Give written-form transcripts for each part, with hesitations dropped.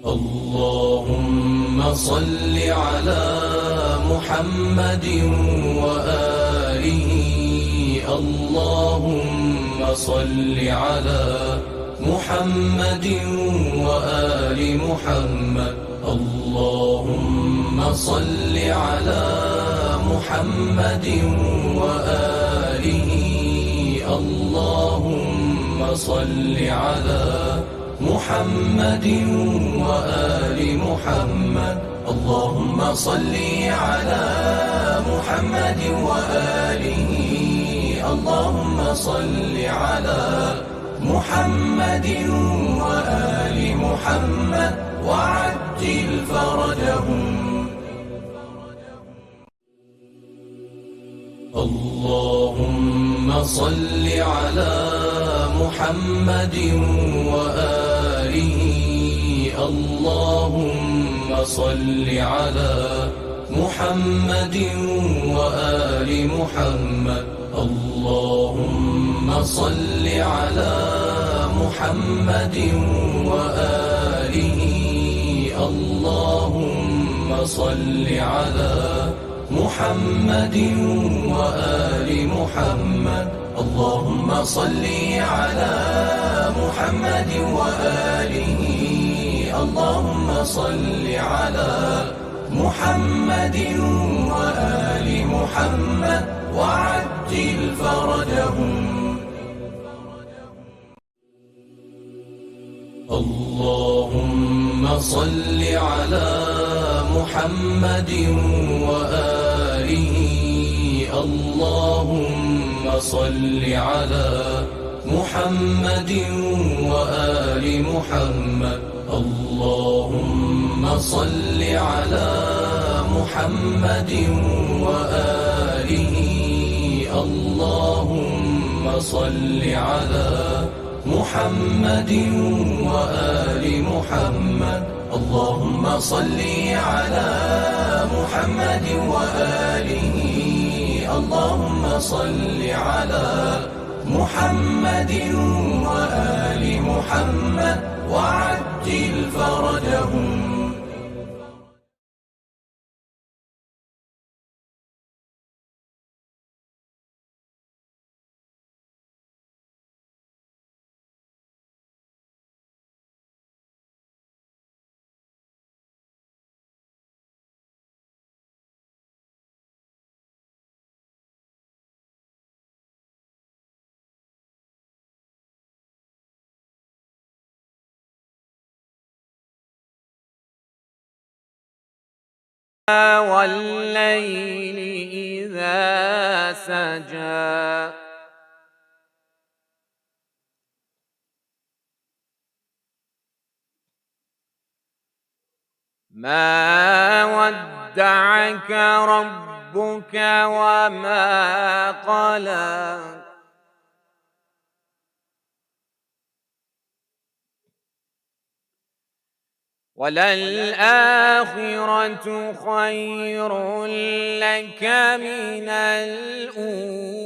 اللهم صل على محمد وآله. اللهم صل على محمد وآل محمد. اللهم صل على محمد وآله. اللهم صل على محمد وآل محمد. اللهم صل على محمد وآله. اللهم صل على محمد وآل محمد وعجل فرجهم. اللهم صل على محمد وآله. اللهم صل على محمد وآل محمد. اللهم صل على محمد وآله. اللهم صل على محمد وآل محمد. اللهم صل على محمد وآله. اللهم صل على محمد وآل محمد وعجل فرجهم. اللهم صل على محمد وآله. اللهم صل على محمد وآل محمد. اللهم صل على محمد وآله. اللهم صل على محمد وآل محمد. اللهم صل على محمد وآله. اللهم صل على محمد وآل محمد وعجل فرجهم. والليل إذا سجى ما ودعك ربك وما قلى وللآخرة خير لك من الأولى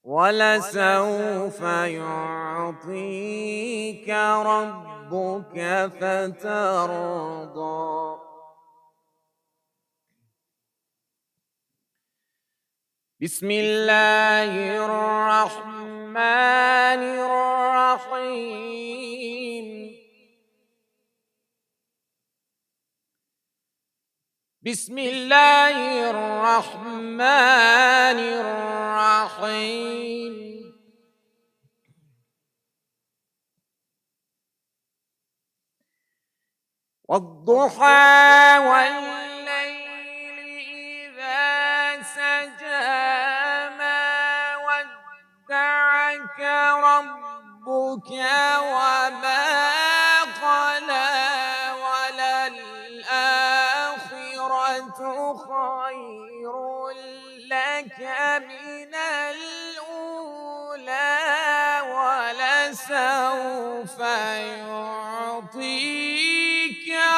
ولسوف يعطيك ربك فترضى. بسم الله الرحمن الرحيم. بسم الله الرحمن الرحيم. والضحى والليل إذا سجى ما ودعك ربك وما قلى وللآخرة خير لك من الأولى ولسوف يعطيك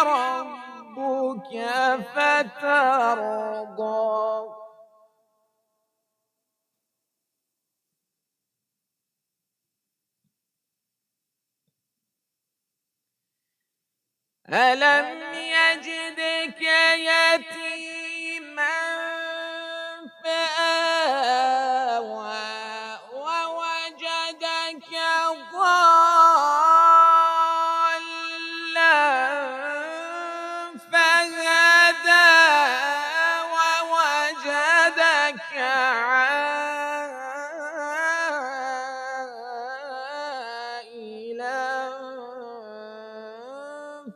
ربك فترضى. ألم يجدك يتيما فآوى ووجدك ضالا فهدى ووجدك عائلا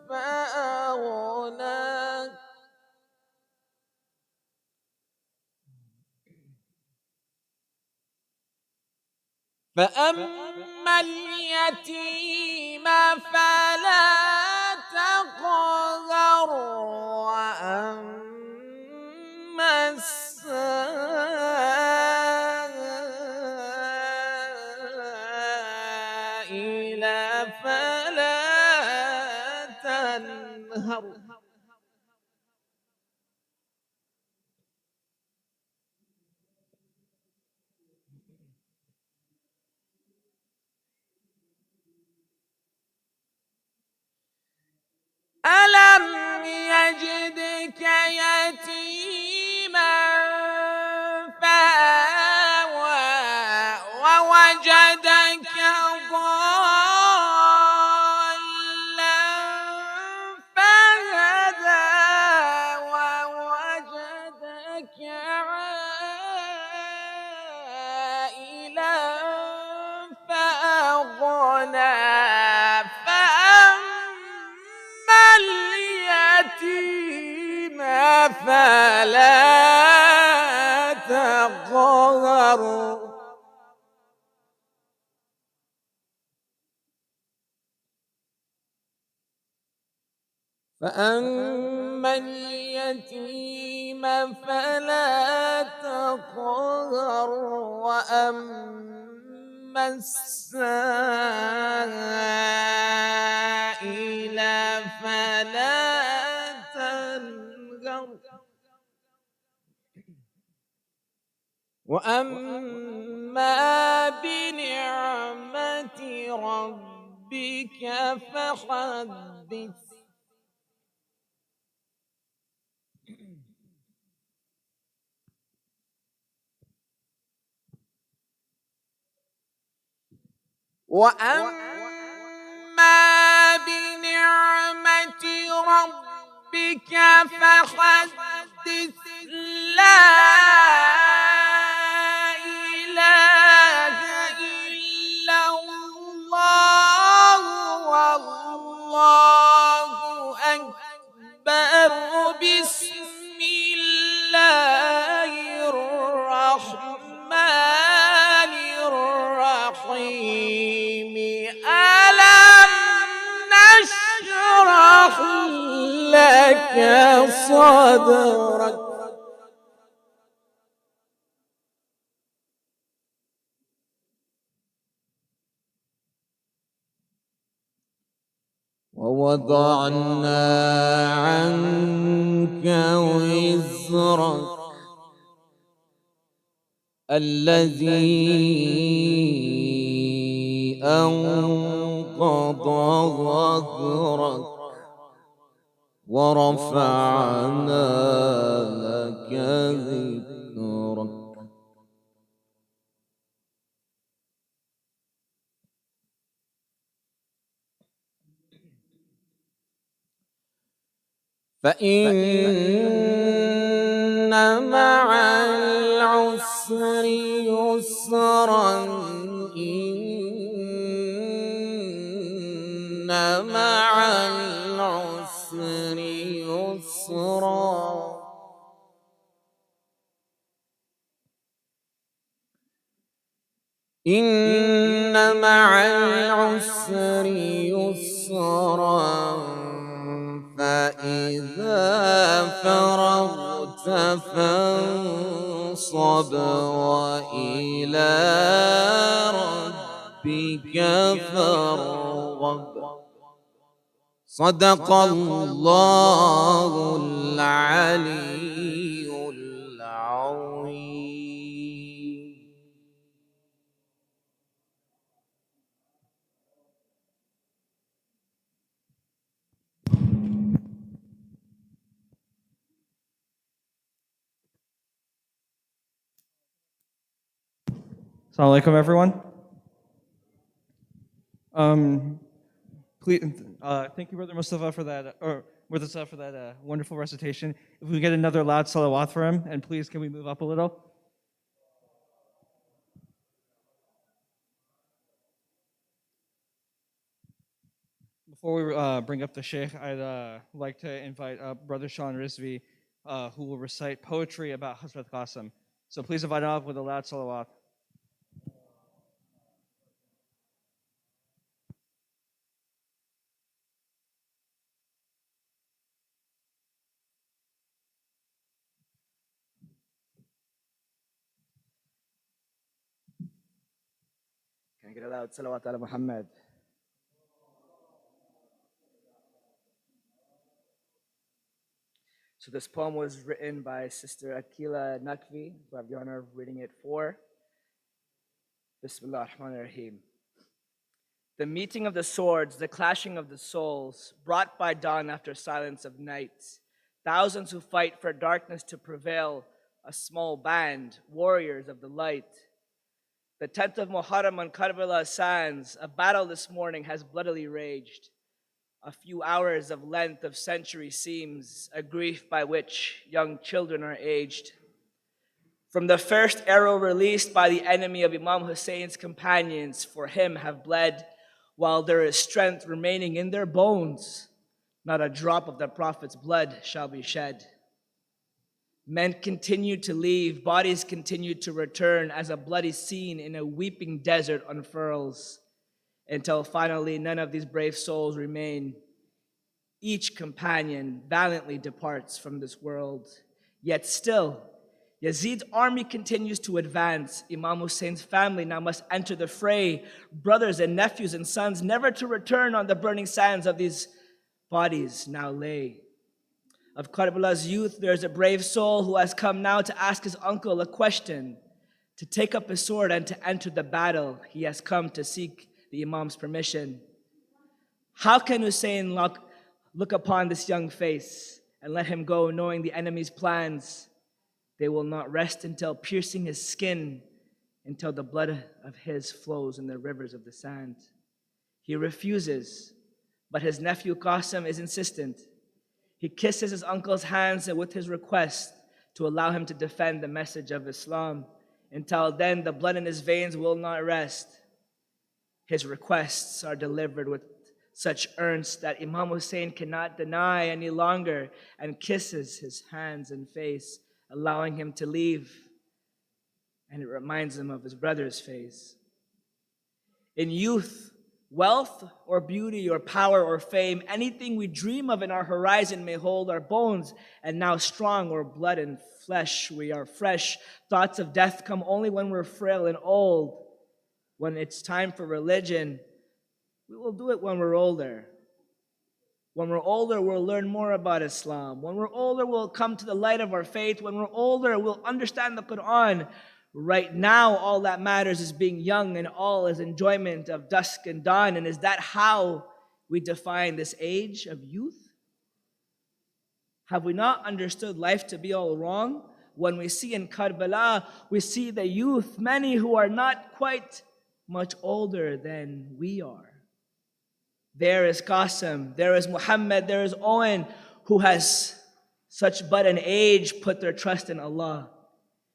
فأغنى. فأما اليتيم فلا تقهر وأما السائل فلا تنهر. ألم يجدك يتيما فآوى ووجدك ضالا فهدى ووجدك عائلا فأغنى. اليتيم فلا تقهر. فأما اليتيم فلا تقهر وأما السائل فلا تنهر. وأما بنعمة ربك فحدث. وأما بنعمة ربك فحدث. لا إله إلا الله والله أكبر. بسم الله الرحمن الرحيم. ألم نشرح لك صدرك. ووضعنا عنك وزرك الذي أنقض ظهرك ورفعنا لك ذكرك. فإن مع العسر يسرا. إن مع العسر يسرا. إن مع العسر يسرا. فإذا فرغت فانصب وإلى ربك فارغب. صدق الله العلي العظيم. Assalamu alaikum, everyone. Please, thank you, Brother Mustafa, for that, wonderful recitation. If we get another loud salawat for him, and please, can we move up a little? Before we bring up the Sheikh, I'd like to invite Brother Sean Rizvi, who will recite poetry about Hazrat Qasim. So please invite him up with a loud salawat. Can I get a loud salawat ala Muhammad? So this poem was written by Sister Akila Nakvi, who I have the honor of reading it for. Bismillah ar-Rahman ar-Rahim. The meeting of the swords, the clashing of the souls, brought by dawn after silence of night. Thousands who fight for darkness to prevail, a small band, warriors of the light. The 10th of Muharram on Karbala sands, a battle this morning has bloodily raged. A few hours of length of century seems a grief by which young children are aged. From the first arrow released by the enemy of Imam Hussein's companions, for him have bled, while there is strength remaining in their bones, not a drop of the Prophet's blood shall be shed. Men continue to leave, bodies continue to return as a bloody scene in a weeping desert unfurls, until finally none of these brave souls remain. Each companion valiantly departs from this world. Yet still, Yazid's army continues to advance. Imam Hussein's family now must enter the fray, brothers and nephews and sons, never to return on the burning sands of these bodies now lay. Of Karbala's youth, there is a brave soul who has come now to ask his uncle a question, to take up his sword and to enter the battle. He has come to seek the Imam's permission. How can Hussein look upon this young face and let him go, knowing the enemy's plans? They will not rest until piercing his skin, until the blood of his flows in the rivers of the sand. He refuses, but his nephew Qasim is insistent. He kisses his uncle's hands with his request to allow him to defend the message of Islam. Until then, the blood in his veins will not rest. His requests are delivered with such earnest that Imam Hussein cannot deny any longer and kisses his hands and face, allowing him to leave. And it reminds him of his brother's face. In youth, wealth or beauty or power or fame, anything we dream of in our horizon may hold our bones, and now strong or blood and flesh, we are fresh. Thoughts of death come only when we're frail and old. When it's time for religion, we will do it when we're older. When we're older, we'll learn more about Islam. When we're older, we'll come to the light of our faith. When we're older, we'll understand the Quran. Right now, all that matters is being young, and all is enjoyment of dusk and dawn. And is that how we define this age of youth? Have we not understood life to be all wrong? When we see in Karbala, we see the youth, many who are not quite much older than we are. There is Qasim, there is Muhammad, there is Owen, who has such but an age put their trust in Allah.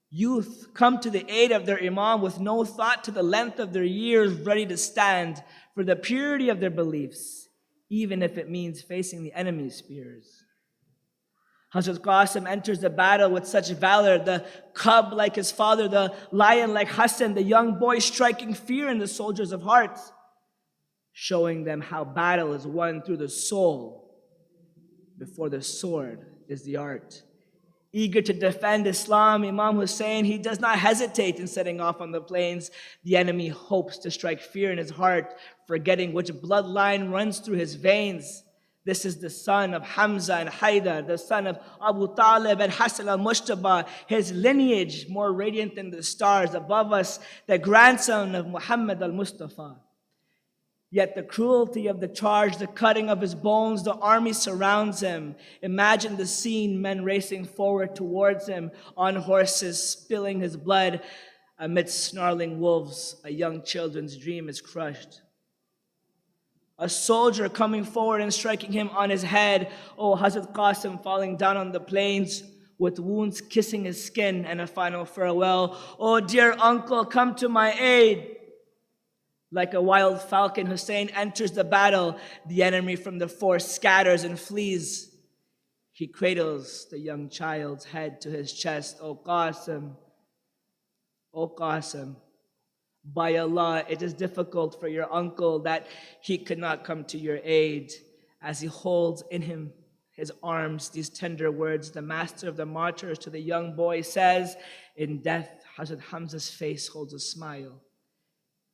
Youth come to the aid of their Imam with no thought to the length of their years, ready to stand for the purity of their beliefs, even if it means facing the enemy's spears. Hazrat Qasim enters the battle with such valor, the cub like his father, the lion like Hussain, the young boy striking fear in the soldiers of hearts, showing them how battle is won through the soul before the sword is the art. Eager to defend Islam, Imam Hussein, he does not hesitate in setting off on the plains. The enemy hopes to strike fear in his heart, forgetting which bloodline runs through his veins. This is the son of Hamza and Haidar, the son of Abu Talib and Hassan al-Mushtaba, his lineage more radiant than the stars above us, the grandson of Muhammad al-Mustafa. Yet the cruelty of the charge, the cutting of his bones, the army surrounds him. Imagine the scene, men racing forward towards him on horses, spilling his blood. Amidst snarling wolves, a young children's dream is crushed. A soldier coming forward and striking him on his head. Oh, Hazrat Qasim falling down on the plains with wounds kissing his skin and a final farewell. Oh, dear uncle, come to my aid. Like a wild falcon, Hussain enters the battle. The enemy from the force scatters and flees. He cradles the young child's head to his chest. Oh, Qasim, O Qasim, by Allah, it is difficult for your uncle that he could not come to your aid. As he holds in his arms these tender words, the master of the martyrs to the young boy says, in death, Hazrat Hamza's face holds a smile.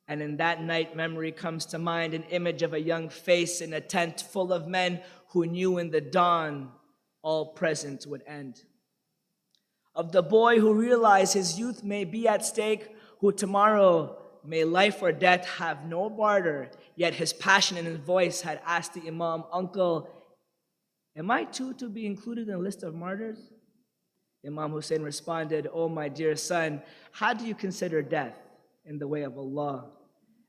And in that night, memory comes to mind, an image of a young face in a tent full of men who knew in the dawn all present would end. Of the boy who realized his youth may be at stake, who tomorrow may life or death have no barter, yet his passion in his voice had asked the Imam, Uncle, am I too to be included in the list of martyrs? Imam Hussain responded, Oh, my dear son, how do you consider death in the way of Allah?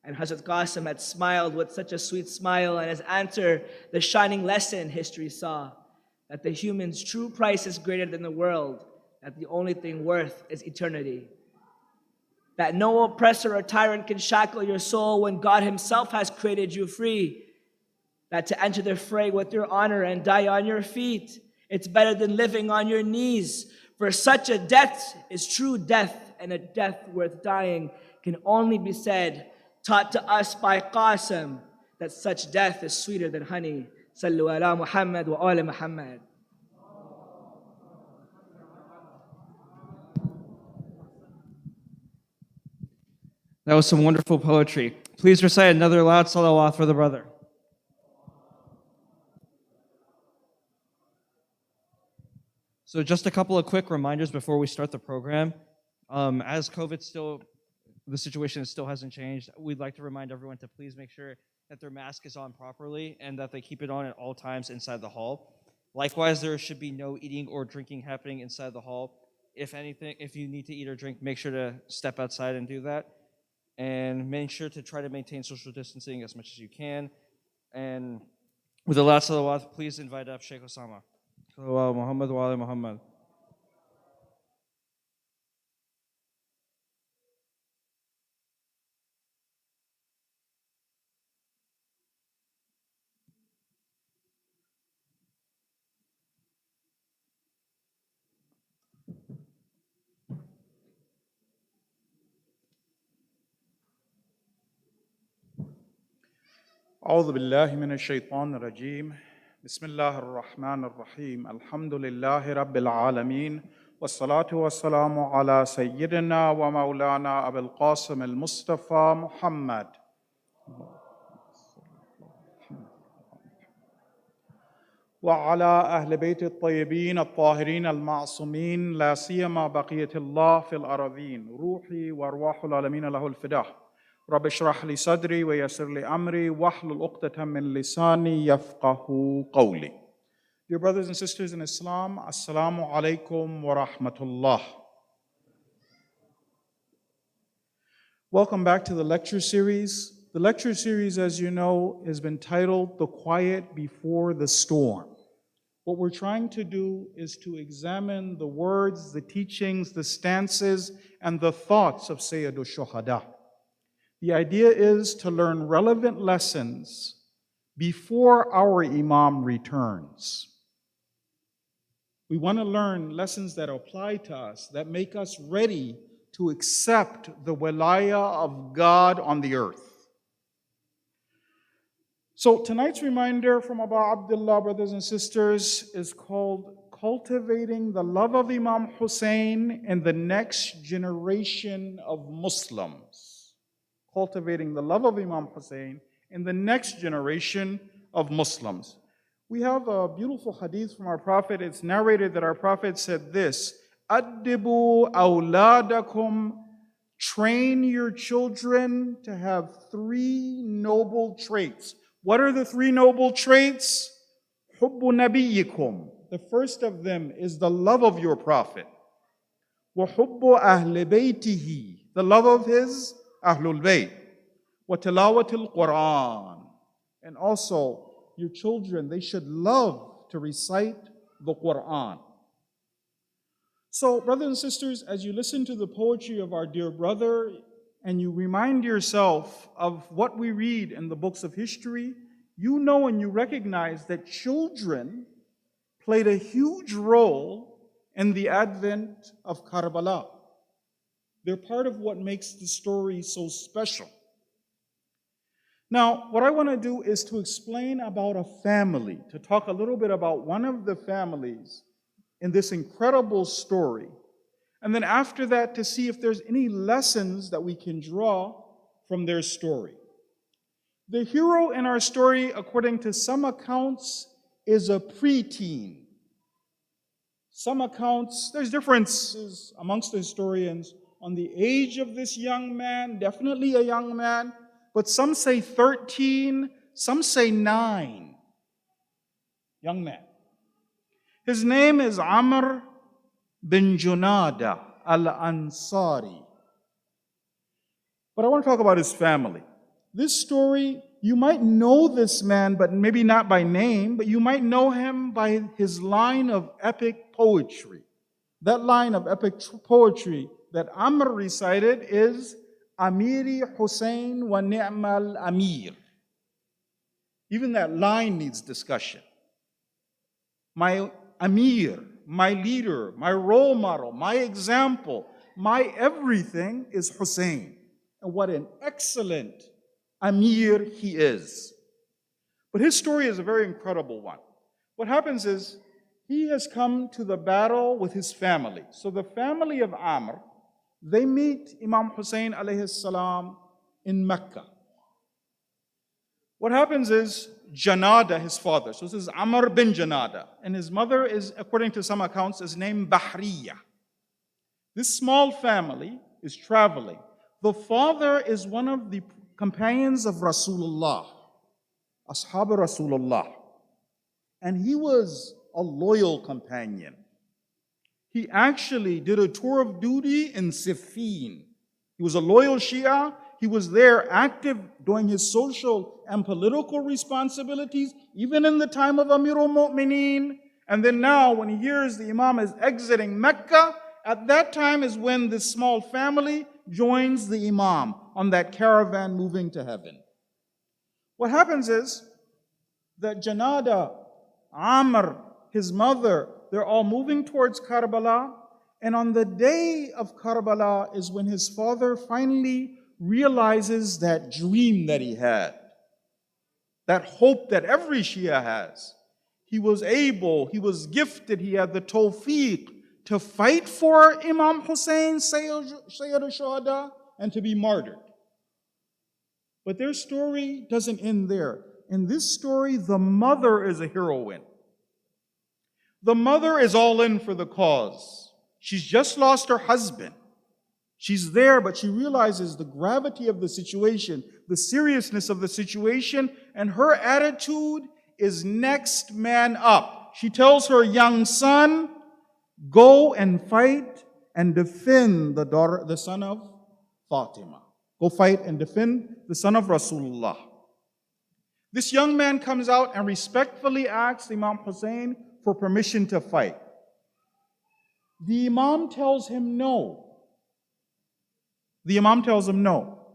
And Hazrat Qasim had smiled with such a sweet smile, and his answer, the shining lesson history saw, that the human's true price is greater than the world, that the only thing worth is eternity. That no oppressor or tyrant can shackle your soul when God himself has created you free. That to enter the fray with your honor and die on your feet, it's better than living on your knees. For such a death is true death, and a death worth dying can only be said, taught to us by Qasim, that such death is sweeter than honey. Sallu ala Muhammad wa ala Muhammad. That was some wonderful poetry. Please recite another loud salawat for the brother. So just a couple of quick reminders before we start the program. As the situation still hasn't changed, we'd like to remind everyone to please make sure that their mask is on properly and that they keep it on at all times inside the hall. Likewise, there should be no eating or drinking happening inside the hall. If you need to eat or drink, make sure to step outside and do that. And make sure to try to maintain social distancing as much as you can. And with the last salawat, please invite up Sheikh Usama. Salawat Muhammad wa ala Muhammad. أعوذ بالله من الشيطان الرجيم بسم الله الرحمن الرحيم الحمد لله رب العالمين والصلاة والسلام على سيدنا ومولانا أبي القاسم المصطفى محمد وعلى أهل بيت الطيبين الطاهرين المعصومين لا سيما بقية الله في الأراضين روحي وأرواح العالمين له الفداء رب اشرح لي صدري ويسر لي أمري واحلل عقدة من لساني يفقه قولي. Dear brothers and sisters in Islam, Assalamu alaikum wa rahmatullah. Welcome back to the lecture series. The lecture series, as you know, has been titled The Quiet Before the Storm. What we're trying to do is to examine the words, the teachings, the stances, and the thoughts of Sayyidul Shuhada. The idea is to learn relevant lessons before our Imam returns. We want to learn lessons that apply to us, that make us ready to accept the wilayah of God on the earth. So tonight's reminder from Abu Abdullah, brothers and sisters, is called Cultivating the Love of Imam Hussain in the Next Generation of Muslims. Cultivating the love of Imam Hussain in the next generation of Muslims. We have a beautiful hadith from our Prophet. It's narrated that our Prophet said this, Addibu awladakum, train your children to have 3 noble traits. What are the 3 noble traits? Hubbu nabiyikum. The first of them is the love of your Prophet. Wa hubbu ahli baytihi. the love of his Ahlul Bayt, wa tilawatil Quran. And also, your children, they should love to recite the Quran. So, brothers and sisters, as you listen to the poetry of our dear brother, and you remind yourself of what we read in the books of history, you know and you recognize that children played a huge role in the advent of Karbala. They're part of what makes the story so special. Now, what I want to do is to explain about a family, to talk a little bit about one of the families in this incredible story. And then after that, to see if there's any lessons that we can draw from their story. The hero in our story, according to some accounts, is a preteen. Some accounts, there's differences amongst the historians on the age of this young man, definitely a young man, but some say 13, some say 9. Young man. His name is Amr bin Junada al-Ansari. But I want to talk about his family. This story, you might know this man, but maybe not by name, but you might know him by his line of epic poetry. That line of epic poetry that Amr recited is Amiri Hussain wa ni'mal Amir. Even that line needs discussion. My Amir, my leader, my role model, my example, my everything is Hussein. And what an excellent Amir he is. But his story is a very incredible one. What happens is, he has come to the battle with his family. So the family of Amr, they meet Imam Hussain alayhi salam in Mecca. What happens is, Janada, his father, so this is Amr bin Janada, and his mother is, according to some accounts, is named Bahriya. This small family is traveling. The father is one of the companions of Rasulullah, Ashab Rasulullah, and he was a loyal companion. He actually did a tour of duty in Siffin. He was a loyal Shia. He was there active doing his social and political responsibilities, even in the time of Amirul Mu'mineen. And then now, when he hears the Imam is exiting Mecca, at that time is when this small family joins the Imam on that caravan moving to heaven. What happens is that Janada, Amr, his mother, they're all moving towards Karbala. And on the day of Karbala is when his father finally realizes that dream that he had, that hope that every Shia has. He was able, he was gifted, he had the tawfiq to fight for Imam Hussain, Sayyid al-Shuhada, and to be martyred. But their story doesn't end there. In this story, the mother is a heroine. The mother is all in for the cause. She's just lost her husband. She's there, but she realizes the gravity of the situation, the seriousness of the situation, and her attitude is next man up. She tells her young son, go and fight and defend the son of Fatima. Go fight and defend the son of Rasulullah. This young man comes out and respectfully asks Imam Hussain for permission to fight. The Imam tells him no. The Imam tells him no.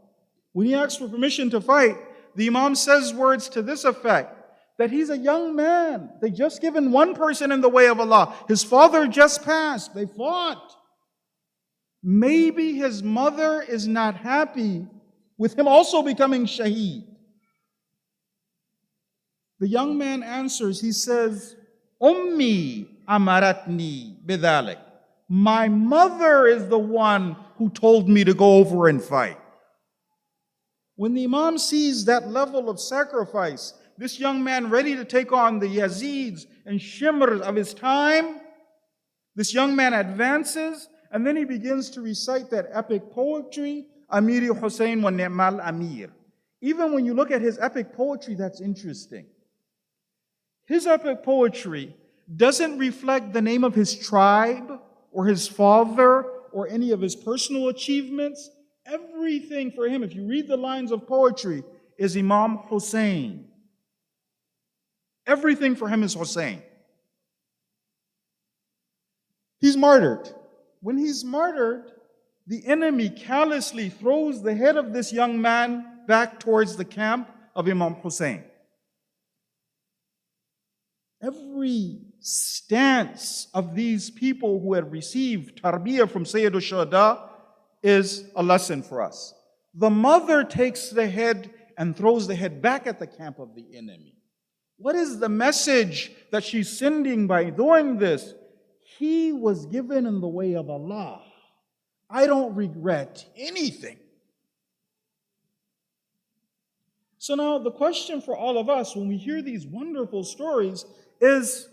When he asks for permission to fight, the Imam says words to this effect, that he's a young man. They just given one person in the way of Allah. His father just passed. They fought. Maybe his mother is not happy with him also becoming shaheed. The young man answers, he says, Ummi amaratni bidhalik. My mother is the one who told me to go over and fight. When the Imam sees that level of sacrifice, this young man ready to take on the Yazids and Shimrs of his time, this young man advances, and then he begins to recite that epic poetry, Amiri Hussain wa ni'mal Amir. Even when you look at his epic poetry, that's interesting. His epic poetry doesn't reflect the name of his tribe or his father or any of his personal achievements. Everything for him, if you read the lines of poetry, is Imam Hussain. Everything for him is Hussain. He's martyred. When he's martyred, the enemy callously throws the head of this young man back towards the camp of Imam Hussain. Every stance of these people who had received tarbiyah from Sayyid al-Shuhada is a lesson for us. The mother takes the head and throws the head back at the camp of the enemy. What is the message that she's sending by doing this? He was given in the way of Allah. I don't regret anything. So now the question for all of us when we hear these wonderful stories is,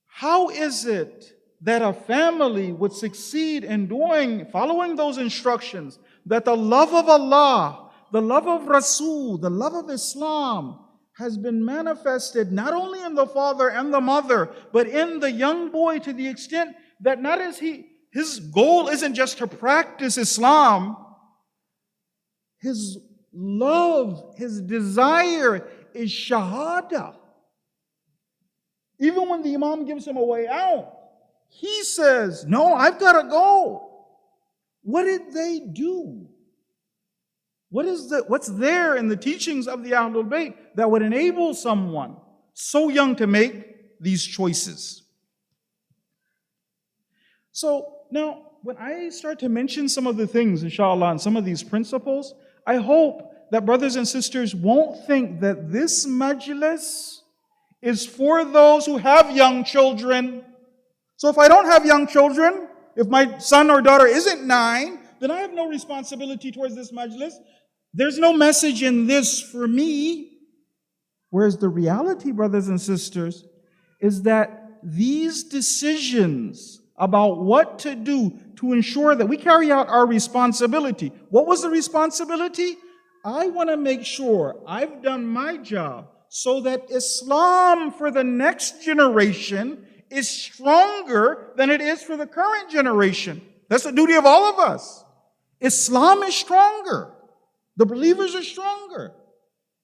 how is it that a family would succeed in following those instructions, that the love of Allah, the love of Rasul, the love of Islam has been manifested not only in the father and the mother, but in the young boy, to the extent that his goal isn't just to practice Islam. His love, his desire is shahada. Even when the Imam gives him a way out, he says, no, I've got to go. What did they do? What's there in the teachings of the Ahlul Bayt that would enable someone so young to make these choices? So now, when I start to mention some of the things, inshallah, and some of these principles, I hope that brothers and sisters won't think that this majlis is for those who have young children. So if I don't have young children, if my son or daughter isn't 9, then I have no responsibility towards this majlis. There's no message in this for me. Whereas the reality, brothers and sisters, is that these decisions about what to do to ensure that we carry out our responsibility. What was the responsibility? I want to make sure I've done my job so that Islam for the next generation is stronger than it is for the current generation. That's the duty of all of us. Islam is stronger. The believers are stronger.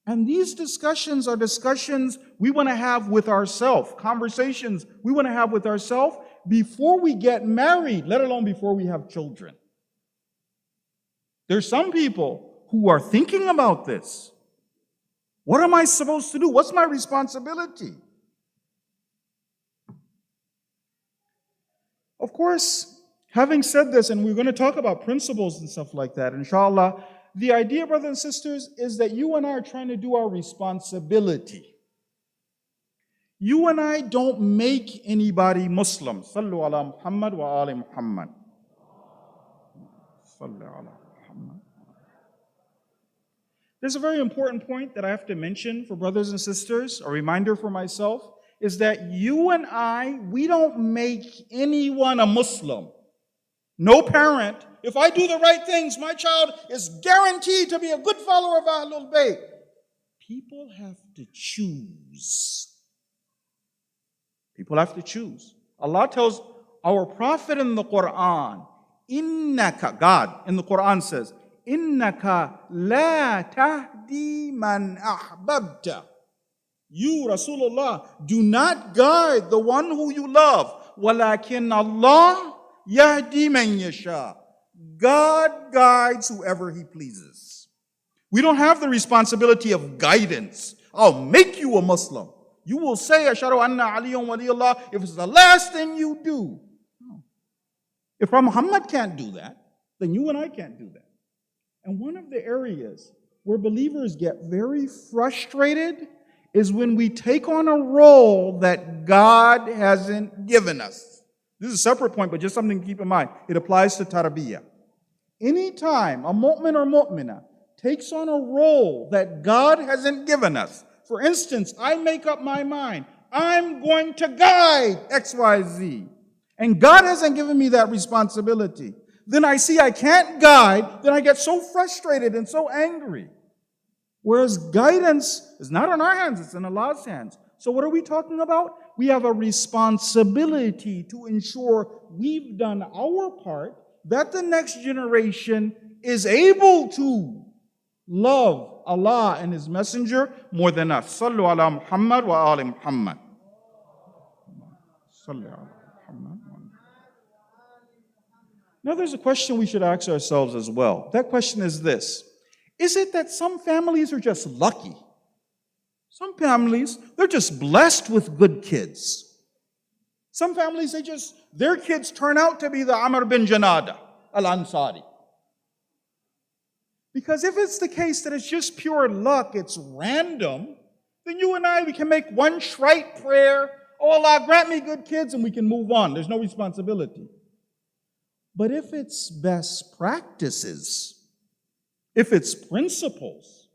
And these discussions are discussions we want to have with ourselves, conversations we want to have with ourselves before we get married, let alone before we have children. There's some people who are thinking about this. What am I supposed to do? What's my responsibility? Of course, having said this, and we're going to talk about principles and stuff like that, inshallah, the idea, brothers and sisters, is that you and I are trying to do our responsibility. You and I don't make anybody Muslim. Sallu ala Muhammad wa ali Muhammad. Sallu ala Muhammad. There's a very important point that I have to mention for brothers and sisters, a reminder for myself, is that you and I, we don't make anyone a Muslim. No parent, if I do the right things, my child is guaranteed to be a good follower of Ahlul Bayt. People have to choose. People have to choose. Allah tells our Prophet in the Quran, Innaka, God in the Quran says, Innaka la tahdi man ahbabta. You, Rasulullah, do not guide the one who you love. Walakin Allah yahdi man yasha. God guides whoever He pleases. We don't have the responsibility of guidance. I'll make you a Muslim. You will say, Ashhadu anna Aliyyun waliyullah, if it's the last thing you do. No. If Muhammad can't do that, then you and I can't do that. And one of the areas where believers get very frustrated is when we take on a role that God hasn't given us. This is a separate point, but just something to keep in mind. It applies to tarbiyah. Anytime a mu'min or mu'minah takes on a role that God hasn't given us, for instance, I make up my mind, I'm going to guide XYZ, and God hasn't given me that responsibility, then I see I can't guide, then I get so frustrated and so angry. Whereas guidance is not in our hands, it's in Allah's hands. So what are we talking about? We have a responsibility to ensure we've done our part, that the next generation is able to love Allah and His Messenger more than us. Sallu ala Muhammad wa ali Muhammad. Sallu ala Muhammad. Now there's a question we should ask ourselves as well. That question is this: is it that some families are just lucky? Some families, they're just blessed with good kids. Some families, their kids turn out to be the Amr bin Janada al-Ansari. Because if it's the case that it's just pure luck, it's random, then you and I, we can make one trite prayer, oh Allah, grant me good kids, and we can move on. There's no responsibility. But if it's best practices, if it's principles,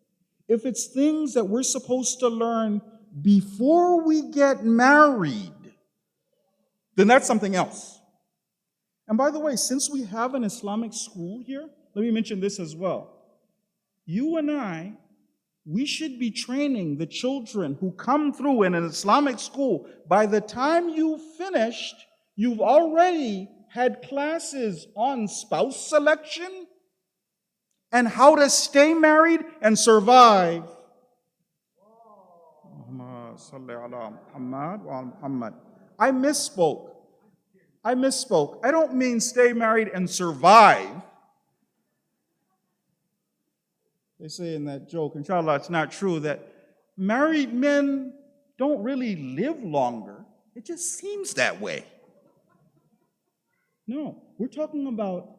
if it's things that we're supposed to learn before we get married, then that's something else. And by the way, since we have an Islamic school here, let me mention this as well. You and I, we should be training the children who come through in an Islamic school. By the time you've finished, you've already had classes on spouse selection and how to stay married and survive. I misspoke. I don't mean stay married and survive. They say in that joke, inshallah, it's not true, that married men don't really live longer. It just seems that way. No, we're talking about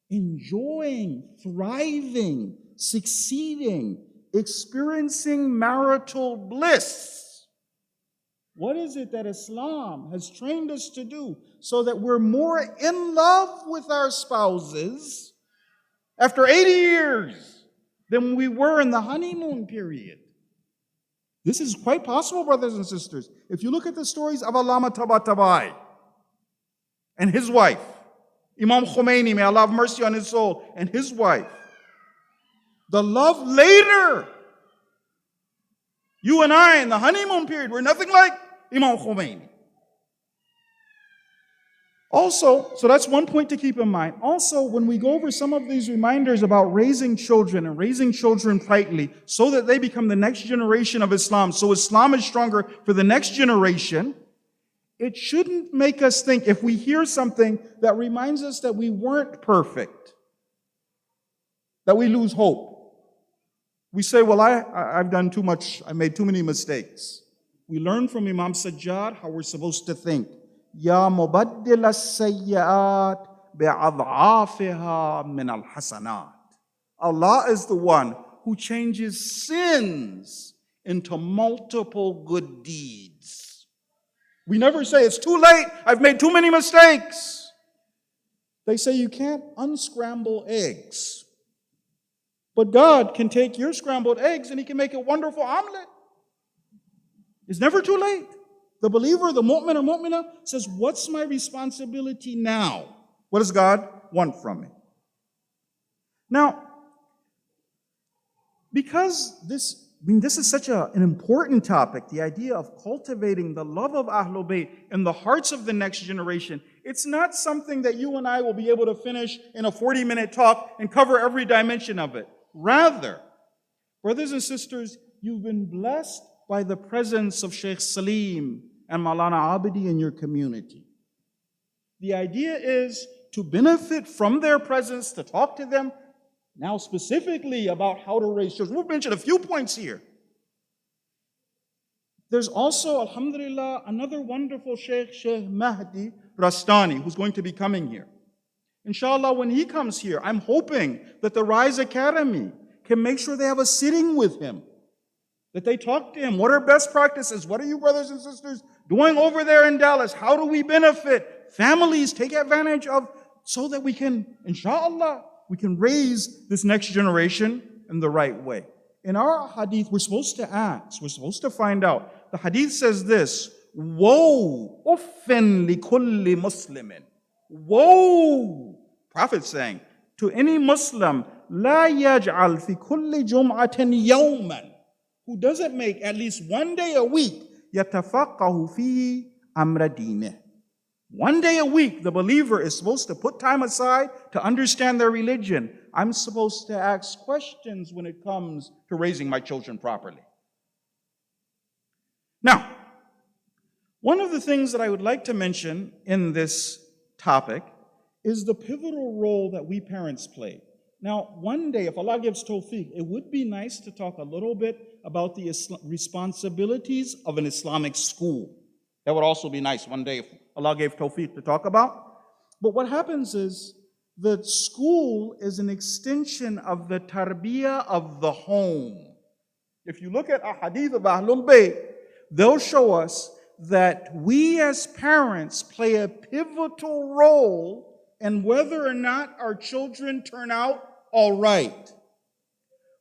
enjoying, thriving, succeeding, experiencing marital bliss. What is it that Islam has trained us to do so that we're more in love with our spouses after 80 years than we were in the honeymoon period? This is quite possible, brothers and sisters. If you look at the stories of Allama Tabatabai and his wife, Imam Khomeini, may Allah have mercy on his soul, and his wife, the love later. You and I in the honeymoon period were nothing like Imam Khomeini. Also, so that's one point to keep in mind. Also, when we go over some of these reminders about raising children and raising children rightly so that they become the next generation of Islam, so Islam is stronger for the next generation, it shouldn't make us think, if we hear something that reminds us that we weren't perfect, that we lose hope. We say, well, I've done too much, I made too many mistakes. We learn from Imam Sajjad how we're supposed to think. Ya mubaddil as-sayyi'at bi'ad'afiha min al-hasanat. Allah is the one who changes sins into multiple good deeds. We never say, it's too late, I've made too many mistakes. They say you can't unscramble eggs. But God can take your scrambled eggs and He can make a wonderful omelet. It's never too late. The believer, the mu'min or mu'minah, says, what's my responsibility now? What does God want from me? Now, because this is such an important topic, the idea of cultivating the love of Ahlul Bayt in the hearts of the next generation, it's not something that you and I will be able to finish in a 40-minute talk and cover every dimension of it. Rather, brothers and sisters, you've been blessed by the presence of Sheikh Salim and Maulana Abidi in your community. The idea is to benefit from their presence, to talk to them now specifically about how to raise children. We've mentioned a few points here. There's also, alhamdulillah, another wonderful Sheikh Mahdi Rastani, who's going to be coming here. Inshallah, when he comes here, I'm hoping that the Rise Academy can make sure they have a sitting with him, that they talk to him. What are best practices? What are you, brothers and sisters, doing over there in Dallas? How do we benefit? Families take advantage of, so that we can, inshallah, we can raise this next generation in the right way. In our hadith, we're supposed to ask, we're supposed to find out. The hadith says this: woe, uffin li kulli muslimin. Woe! Prophet saying, to any Muslim, la yaj'al fi kulli jum'atin yawman, who doesn't make at least one day a week, yatafaqahu fi amra dineh, One day a week, the believer is supposed to put time aside to understand their religion. I'm supposed to ask questions when it comes to raising my children properly. Now, one of the things that I would like to mention in this topic is the pivotal role that we parents play. Now, one day, if Allah gives tawfiq, it would be nice to talk a little bit about the responsibilities of an Islamic school. That would also be nice one day if Allah gave tawfiq to talk about. But what happens is the school is an extension of the tarbiyah of the home. If you look at a hadith of Ahlul Bayt, they'll show us that we as parents play a pivotal role in whether or not our children turn out all right.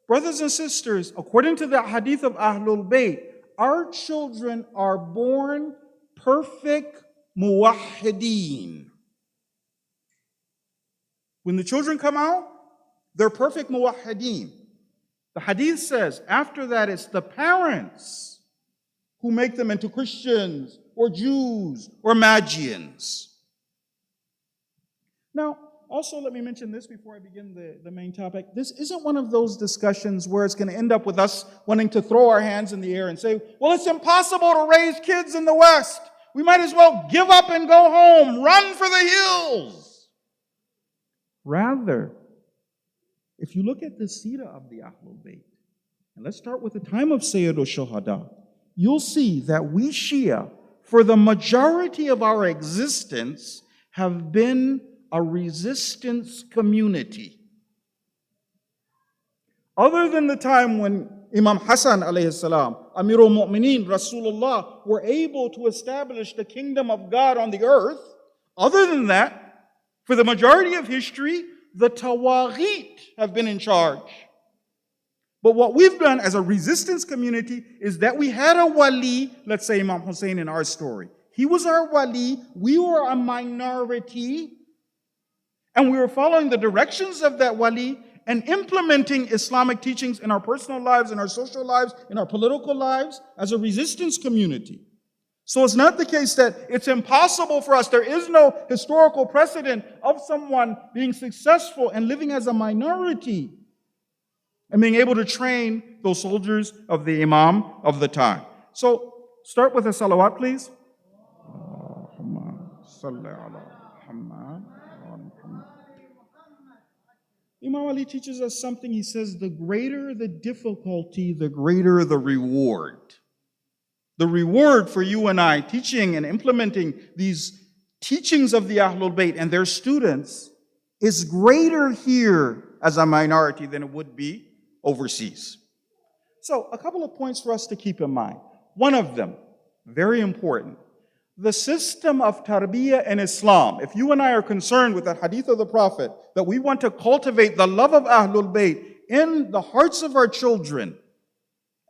Brothers and sisters, according to the hadith of Ahlul Bayt, our children are born perfect muwahhideen. When the children come out, they're perfect muwahhideen. The hadith says, after that, it's the parents who make them into Christians or Jews or Magians. Now, also let me mention this before I begin the main topic. This isn't one of those discussions where it's going to end up with us wanting to throw our hands in the air and say, well, it's impossible to raise kids in the West. We might as well give up and go home, run for the hills. Rather, if you look at the seerah of the Ahlul Bayt, and let's start with the time of Sayyid al-Shuhada, you'll see that we Shia, for the majority of our existence, have been a resistance community. Other than the time when Imam Hassan alayhi salam, Amirul Mu'mineen, Rasulullah, were able to establish the kingdom of God on the earth, other than that, for the majority of history, the Tawaghit have been in charge. But what we've done as a resistance community is that we had a wali, let's say Imam Hussain in our story. He was our wali, we were a minority, and we were following the directions of that wali and implementing Islamic teachings in our personal lives, in our social lives, in our political lives as a resistance community. So it's not the case that it's impossible for us. There is no historical precedent of someone being successful and living as a minority and being able to train those soldiers of the Imam of the time. So start with a salawat, please. Imam Ali teaches us something. He says, the greater the difficulty, the greater the reward. The reward for you and I teaching and implementing these teachings of the Ahlul Bayt and their students is greater here as a minority than it would be overseas. So, a couple of points for us to keep in mind. One of them, very important, the system of tarbiyah in Islam. If you and I are concerned with that hadith of the Prophet, that we want to cultivate the love of Ahlul Bayt in the hearts of our children.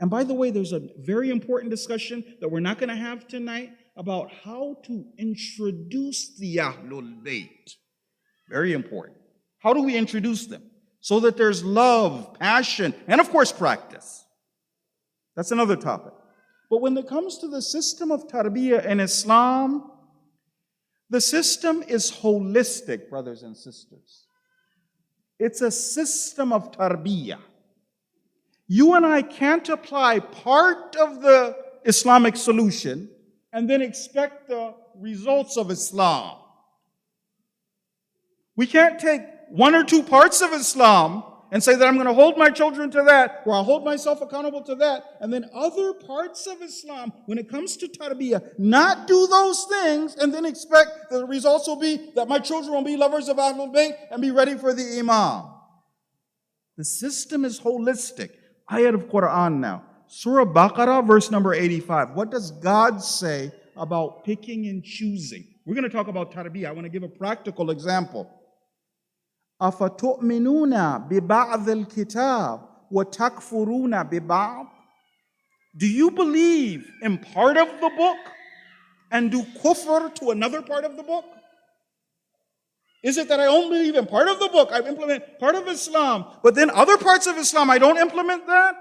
And by the way, there's a very important discussion that we're not going to have tonight about how to introduce the Ahlul Bayt. Very important. How do we introduce them? So that there's love, passion, and of course practice. That's another topic. But when it comes to the system of tarbiyah in Islam, the system is holistic, brothers and sisters. It's a system of tarbiyah. You and I can't apply part of the Islamic solution and then expect the results of Islam. We can't take one or two parts of Islam and say that I'm going to hold my children to that, or I'll hold myself accountable to that, and then other parts of Islam, when it comes to tarbiyah, not do those things and then expect that the results will be that my children will be lovers of Ahlul Bayt and be ready for the Imam. The system is holistic. Ayat of Quran now. Surah Baqarah, verse number 85. What does God say about picking and choosing? We're going to talk about tarbiyah. I want to give a practical example. أَفَتُؤْمِنُونَ بِبَعْضِ الْكِتَابِ وَتَكْفُرُونَ بِبَعْضِ? Do you believe in part of the book and do kufr to another part of the book? Is it that I only believe in part of the book, I implement part of Islam, but then other parts of Islam I don't implement that?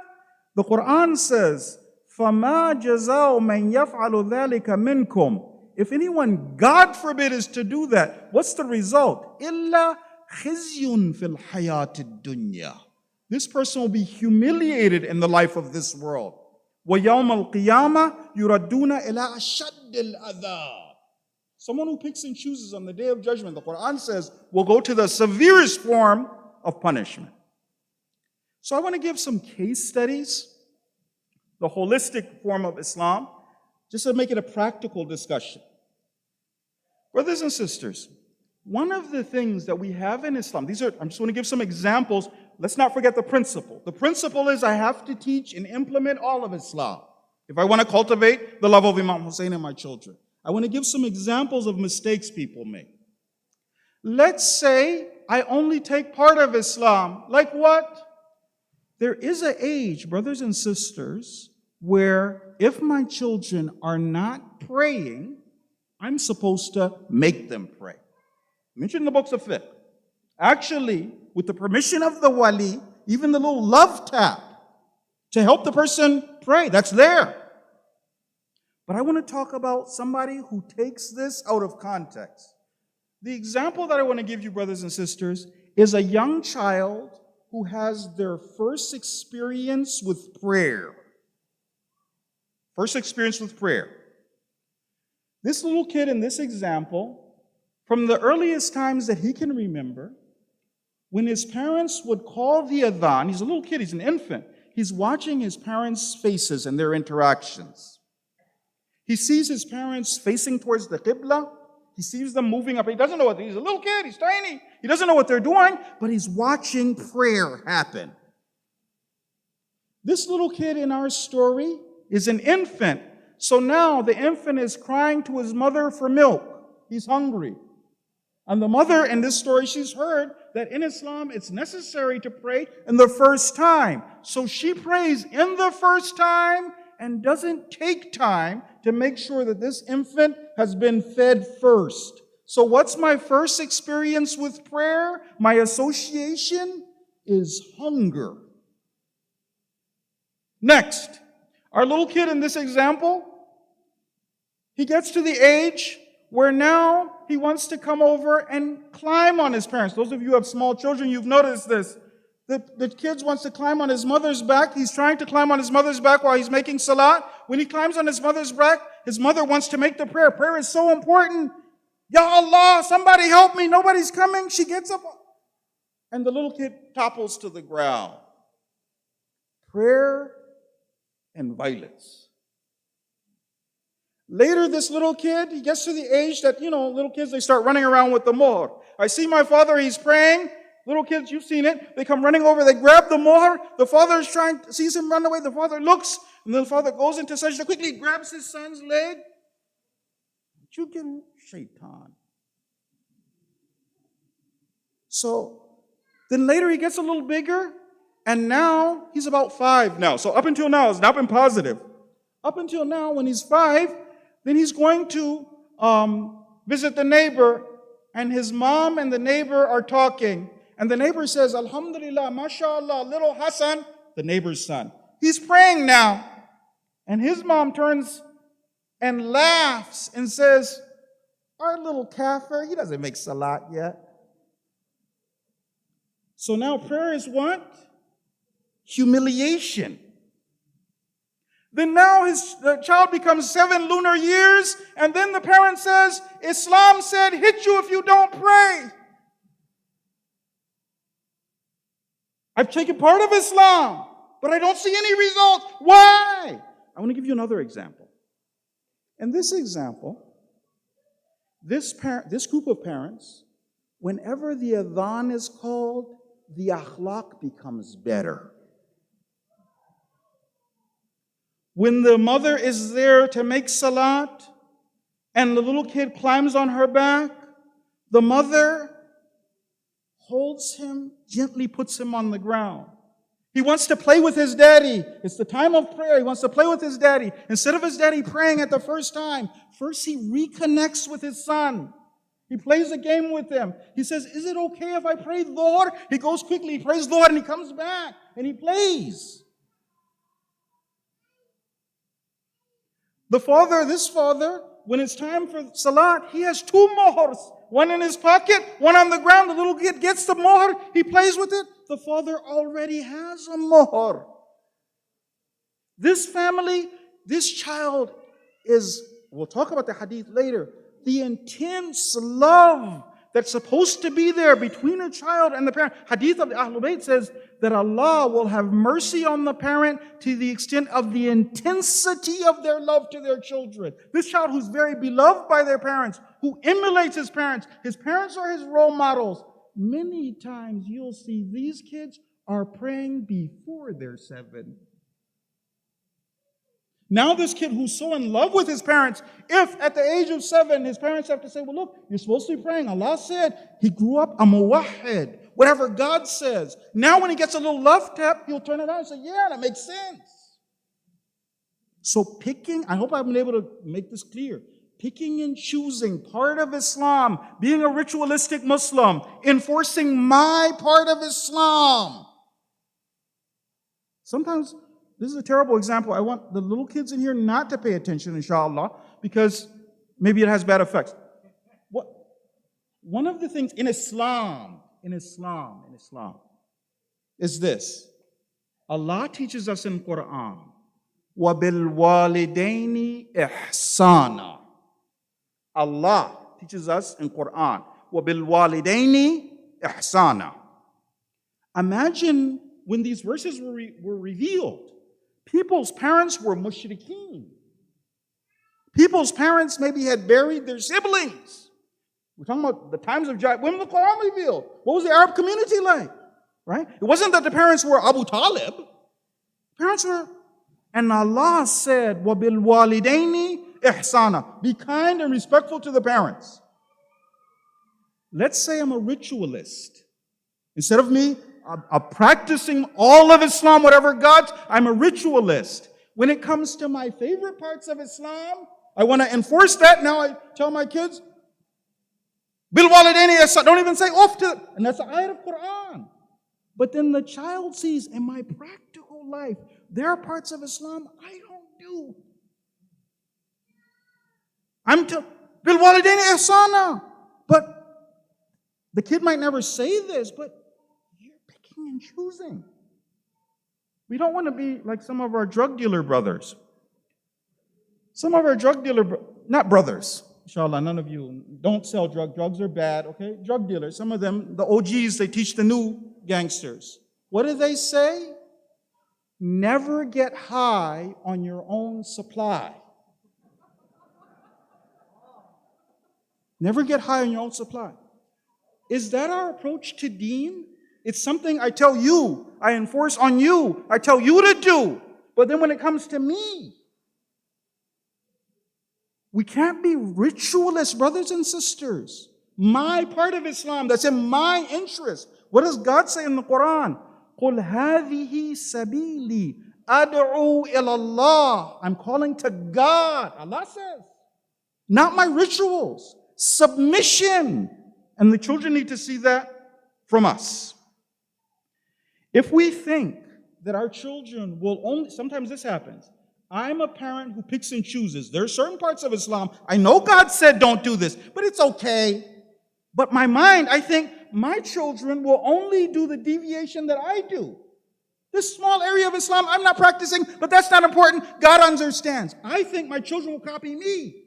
The Quran says, فَمَا جَزَاءُ مَنْ يَفْعَلُ ذَلِكَ مِنْكُمْ if anyone, God forbid, is to do that, what's the result? إِلَّا خِزْيٌ فِي الْحَيَاةِ الدُّنْيَا. This person will be humiliated in the life of this world. وَيَوْمَ الْقِيَامَةِ يُرَدُّونَ إِلَىٰ أَشَدِّ الْعَذَابِ. Someone who picks and chooses on the day of judgment, the Quran says, will go to the severest form of punishment. So I want to give some case studies, the holistic form of Islam, just to make it a practical discussion. Brothers and sisters, one of the things that we have in Islam, I'm just going to give some examples. Let's not forget the principle. The principle is I have to teach and implement all of Islam if I want to cultivate the love of Imam Hussain in my children. I want to give some examples of mistakes people make. Let's say I only take part of Islam. Like what? There is an age, brothers and sisters, where if my children are not praying, I'm supposed to make them pray. Mentioned in the books of fiqh. Actually, with the permission of the wali, even the little love tap to help the person pray, that's there. But I want to talk about somebody who takes this out of context. The example that I want to give you, brothers and sisters, is a young child who has their first experience with prayer. First experience with prayer. This little kid in this example, from the earliest times that he can remember, when his parents would call the adhan, he's a little kid, he's an infant, he's watching his parents' faces and their interactions. He sees his parents facing towards the Qibla. He sees them moving up. He doesn't know what, he's a little kid, he's tiny. He doesn't know what they're doing, but he's watching prayer happen. This little kid in our story is an infant. So now the infant is crying to his mother for milk. He's hungry. And the mother in this story, she's heard that in Islam it's necessary to pray in the first time. So she prays in the first time and doesn't take time to make sure that this infant has been fed first. So what's my first experience with prayer? My association is hunger. Next, our little kid in this example, he gets to the age where now he wants to come over and climb on his parents. Those of you who have small children, you've noticed this. The kid wants to climb on his mother's back. He's trying to climb on his mother's back while he's making salat. When he climbs on his mother's back, his mother wants to make the prayer. Prayer is so important. Ya Allah, somebody help me. Nobody's coming. She gets up, and the little kid topples to the ground. Prayer and violence. Later, this little kid, he gets to the age that, little kids, they start running around with the muhr. I see my father, he's praying. Little kids, you've seen it. They come running over, they grab the muhr. The father sees him run away. The father looks, and then the father goes into sajda, quickly grabs his son's leg. You can shaitan. So, then later he gets a little bigger, and now he's about 5 now. So up until now, it's not been positive. Up until now, when he's 5, then he's going to visit the neighbor, and his mom and the neighbor are talking. And the neighbor says, Alhamdulillah, mashallah, little Hassan, the neighbor's son. He's praying now. And his mom turns and laughs and says, our little kafir, he doesn't make salat yet. So now prayer is what? Humiliation. Then now the child becomes 7 lunar years, and then the parent says, Islam said, hit you if you don't pray. I've taken part of Islam, but I don't see any results. Why? I want to give you another example. In this example, this group of parents, whenever the adhan is called, the akhlaq becomes better. When the mother is there to make salat, and the little kid climbs on her back, the mother holds him, gently puts him on the ground. He wants to play with his daddy. It's the time of prayer. He wants to play with his daddy. Instead of his daddy praying at the first time, first he reconnects with his son. He plays a game with him. He says, is it okay if I pray Dhuhr? He goes quickly, he prays Dhuhr, and he comes back, and he plays. This father, when it's time for salat, he has 2 mohrs. One in his pocket, one on the ground. The little kid gets the mohr, he plays with it. The father already has a mohr. This family, this child is, we'll talk about the hadith later, the intense love that's supposed to be there between a child and the parent. Hadith of the Ahlul Bayt says that Allah will have mercy on the parent to the extent of the intensity of their love to their children. This child who's very beloved by their parents, who emulates his parents are his role models. Many times you'll see these kids are praying before they're 7. Now this kid who's so in love with his parents, if at the age of 7 his parents have to say, well look, you're supposed to be praying. Allah said he grew up a muwahhid, whatever God says. Now when he gets a little love tap, he'll turn it on and say, yeah, that makes sense. So picking, I hope I've been able to make this clear. Picking and choosing part of Islam, being a ritualistic Muslim, enforcing my part of Islam. Sometimes, this is a terrible example. I want the little kids in here not to pay attention, inshallah, because maybe it has bad effects. One of the things in Islam, is this. Allah teaches us in Quran, وَبِالْوَالِدَيْنِ إِحْسَانًا. Allah teaches us in Quran, وَبِالْوَالِدَيْنِ إِحْسَانًا. Imagine when these verses were revealed, people's parents were mushrikeen. People's parents maybe had buried their siblings. We're talking about the times of Jahiliyyah. When was the Quran revealed? What was the Arab community like? Right? It wasn't that the parents were Abu Talib. Parents were, and Allah said, وَبِالْوَالِدَيْنِ إِحْسَانًا. Be kind and respectful to the parents. Let's say I'm a ritualist. Instead of me practicing all of Islam, whatever God, I'm a ritualist. When it comes to my favorite parts of Islam, I want to enforce that. Now I tell my kids, Bil walidayni ihsan. Don't even say off to, and that's the ayat of Quran. But then the child sees in my practical life, there are parts of Islam I don't do. I'm to Bil walidayni ihsana. But the kid might never say this, but and choosing. We don't want to be like some of our drug dealer brothers. Some of our drug dealer, not brothers, inshallah, none of you don't sell drugs. Drugs are bad, okay? Drug dealers, some of them, the OGs, they teach the new gangsters. What do they say? Never get high on your own supply. Never get high on your own supply. Is that our approach to deen? It's something I tell you, I enforce on you, I tell you to do. But then when it comes to me, we can't be ritualists, brothers and sisters. My part of Islam, that's in my interest. What does God say in the Quran? قُلْ هَذِهِ سَبِيلِي أَدْعُو إِلَى اللَّهِ. I'm calling to God. Allah says. Not my rituals. Submission. And the children need to see that from us. If we think that our children will only, sometimes this happens. I'm a parent who picks and chooses. There are certain parts of Islam, I know God said don't do this, but it's okay. But my mind, I think my children will only do the deviation that I do. This small area of Islam I'm not practicing, but that's not important. God understands. I think my children will copy me.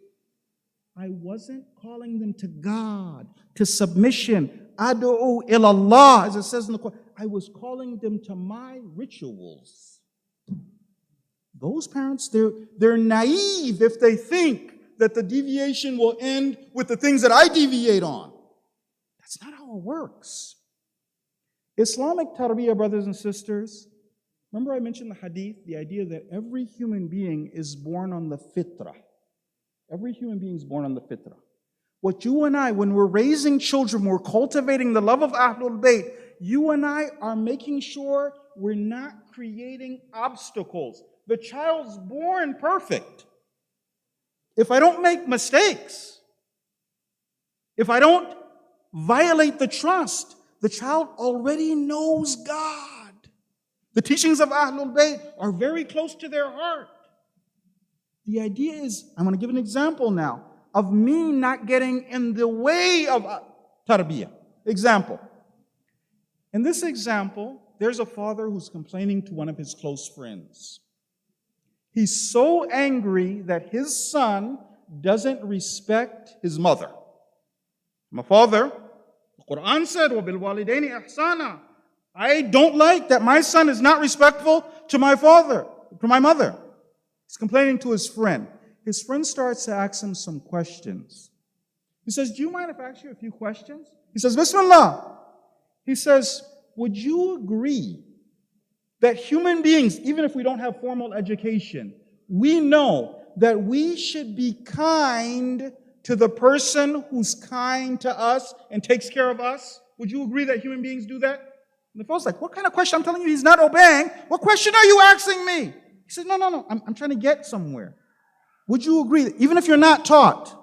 I wasn't calling them to God, to submission. Ad'u ilallah, as it says in the Quran. I was calling them to my rituals. Those parents, they're naive if they think that the deviation will end with the things that I deviate on. That's not how it works. Islamic tarbiyah, brothers and sisters, remember I mentioned the hadith, the idea that every human being is born on the fitrah. Every human being is born on the fitrah. What you and I, when we're raising children, we're cultivating the love of Ahlul Bayt, you and I are making sure we're not creating obstacles. The child's born perfect. If I don't make mistakes, if I don't violate the trust, the child already knows God. The teachings of Ahlul Bayt are very close to their heart. The idea is, I'm going to give an example now. of me not getting in the way of tarbiyah. Example. In this example, there's a father who's complaining to one of his close friends. He's so angry that his son doesn't respect his mother. I'm a father. The Quran said, وَبِالْوَالِدَيْنِ إِحْسَانًا. I don't like that my son is not respectful to my father, to my mother. He's complaining to his friend. His friend starts to ask him some questions. He says, do you mind if I ask you a few questions? He says, Bismillah. He says, would you agree that human beings, even if we don't have formal education, we know that we should be kind to the person who's kind to us and takes care of us? Would you agree that human beings do that? And the fellow's like, what kind of question? I'm telling you, he's not obeying. What question are you asking me? He said, no, I'm trying to get somewhere. Would you agree that even if you're not taught,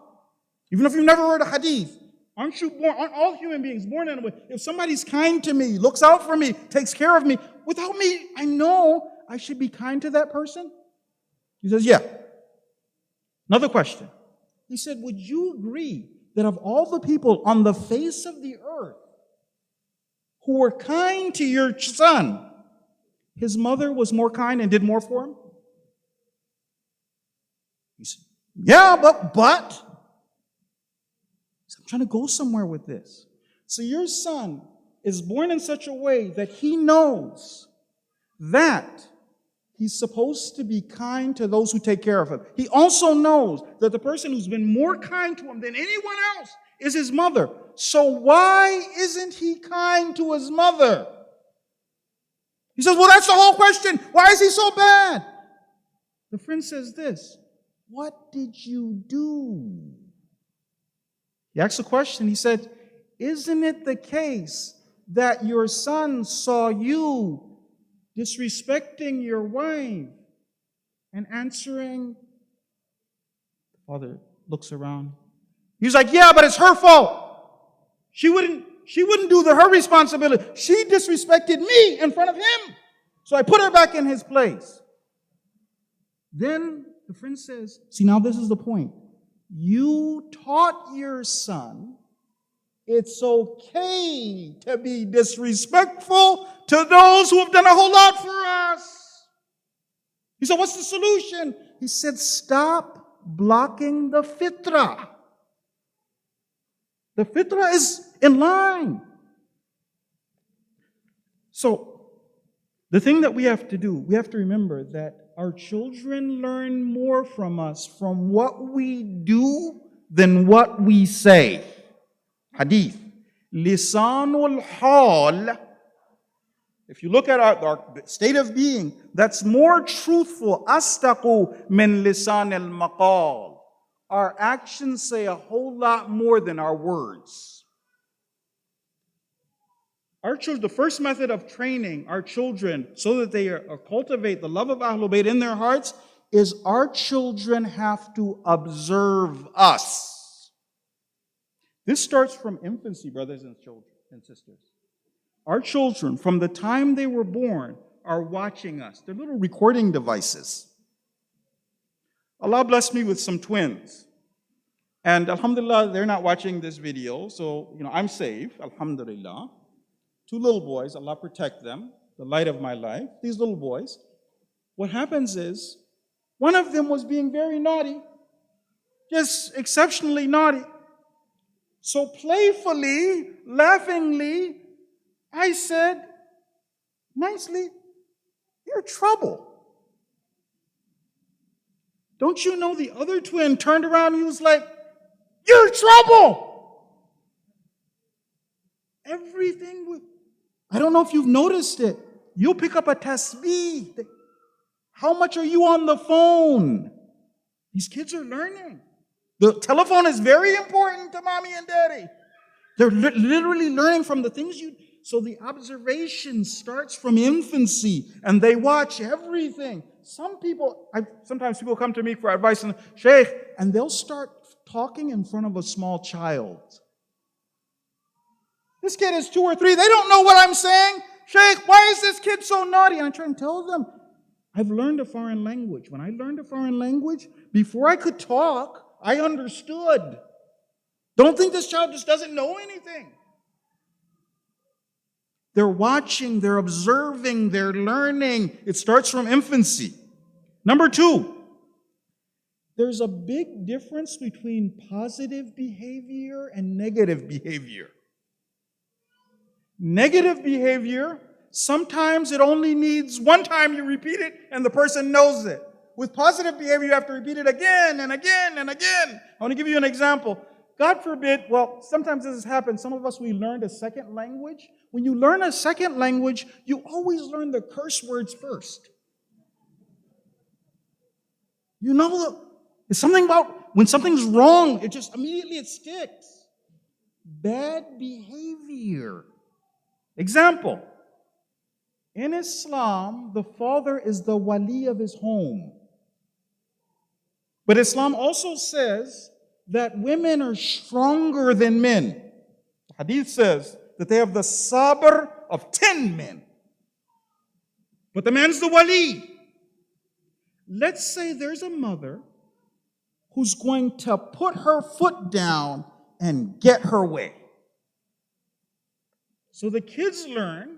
even if you've never read a hadith, aren't all human beings born in a way? If somebody's kind to me, looks out for me, takes care of me, without me, I know I should be kind to that person? He says, yeah. Another question. He said, would you agree that of all the people on the face of the earth who were kind to your son, his mother was more kind and did more for him? He said, yeah, but. I'm trying to go somewhere with this. So your son is born in such a way that he knows that he's supposed to be kind to those who take care of him. He also knows that the person who's been more kind to him than anyone else is his mother. So why isn't he kind to his mother? He says, well, that's the whole question. Why is he so bad? The friend says this, what did you do? He asked a question. He said, isn't it the case that your son saw you disrespecting your wife and answering? The father looks around. He's like, yeah, but it's her fault. She wouldn't do her responsibility. She disrespected me in front of him. So I put her back in his place. Then the friend says, see, now this is the point. You taught your son it's okay to be disrespectful to those who have done a whole lot for us. He said, what's the solution? He said, stop blocking the fitrah. The fitrah is in line. So, the thing that we have to do, we have to remember that our children learn more from us from what we do than what we say. Hadith. Lisanul hal. If you look at our state of being, that's more truthful. Astaqu min lisan al maqal. Our actions say a whole lot more than our words. Our children, the first method of training our children so that they cultivate the love of Ahlul Bayt in their hearts is our children have to observe us. This starts from infancy, brothers and sisters. Our children, from the time they were born, are watching us. They're little recording devices. Allah blessed me with some twins. And alhamdulillah, they're not watching this video, so I'm safe, alhamdulillah. 2 little boys, Allah protect them, the light of my life. These little boys. What happens is, one of them was being very naughty, just exceptionally naughty. So playfully, laughingly, I said, nicely, you're trouble. Don't you know the other twin turned around and he was like, you're trouble. Everything would. I don't know if you've noticed it. You'll pick up a tasbih. How much are you on the phone? These kids are learning. The telephone is very important to mommy and daddy. They're literally learning from the things you... So the observation starts from infancy, and they watch everything. Sometimes people come to me for advice, and Sheikh, and they'll start talking in front of a small child. This kid is 2 or 3. They don't know what I'm saying. Sheikh, why is this kid so naughty? And I try and tell them, I've learned a foreign language. When I learned a foreign language, before I could talk, I understood. Don't think this child just doesn't know anything. They're watching, they're observing, they're learning. It starts from infancy. Number 2, there's a big difference between positive behavior and negative behavior. Negative behavior, sometimes it only needs one time you repeat it and the person knows it. With positive behavior, you have to repeat it again and again and again. I want to give you an example. God forbid, well, sometimes this has happened. Some of us, we learned a second language. When you learn a second language, you always learn the curse words first. You know, it's something about when something's wrong, it just immediately it sticks. Bad behavior. Example. In Islam, the father is the wali of his home. But Islam also says that women are stronger than men. The hadith says that they have the sabr of 10 men. But the man's the wali. Let's say there's a mother who's going to put her foot down and get her way. So the kids learn,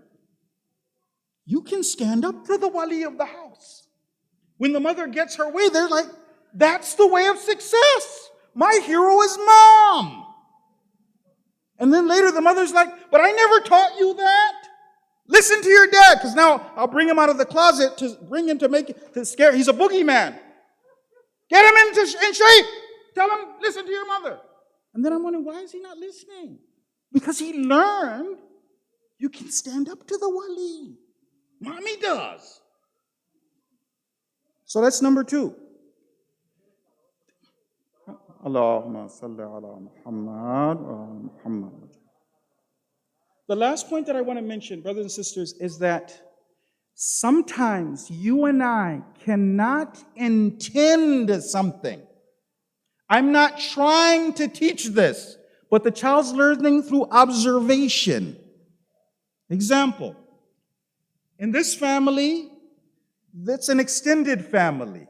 you can stand up to the wali of the house. When the mother gets her way, they're like, that's the way of success. My hero is mom. And then later the mother's like, but I never taught you that. Listen to your dad, because now I'll bring him out of the closet to bring him to scare. He's a boogeyman. Get him in shape. Tell him, listen to your mother. And then I'm wondering, why is he not listening? Because he learned you can stand up to the wali. Mommy does. So that's number 2. Allahumma salli ala Muhammad wa ala Muhammad. The last point that I want to mention, brothers and sisters, is that sometimes you and I cannot intend something. I'm not trying to teach this, but the child's learning through observation. Example, in this family, that's an extended family.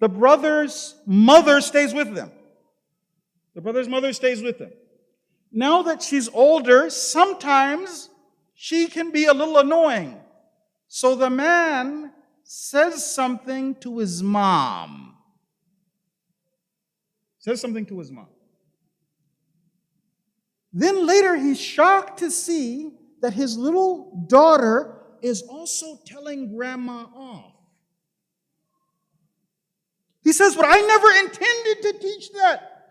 The brother's mother stays with them. The brother's mother stays with them. Now that she's older, sometimes she can be a little annoying. So the man says something to his mom. Says something to his mom. Then later he's shocked to see that his little daughter is also telling grandma off. He says, but I never intended to teach that.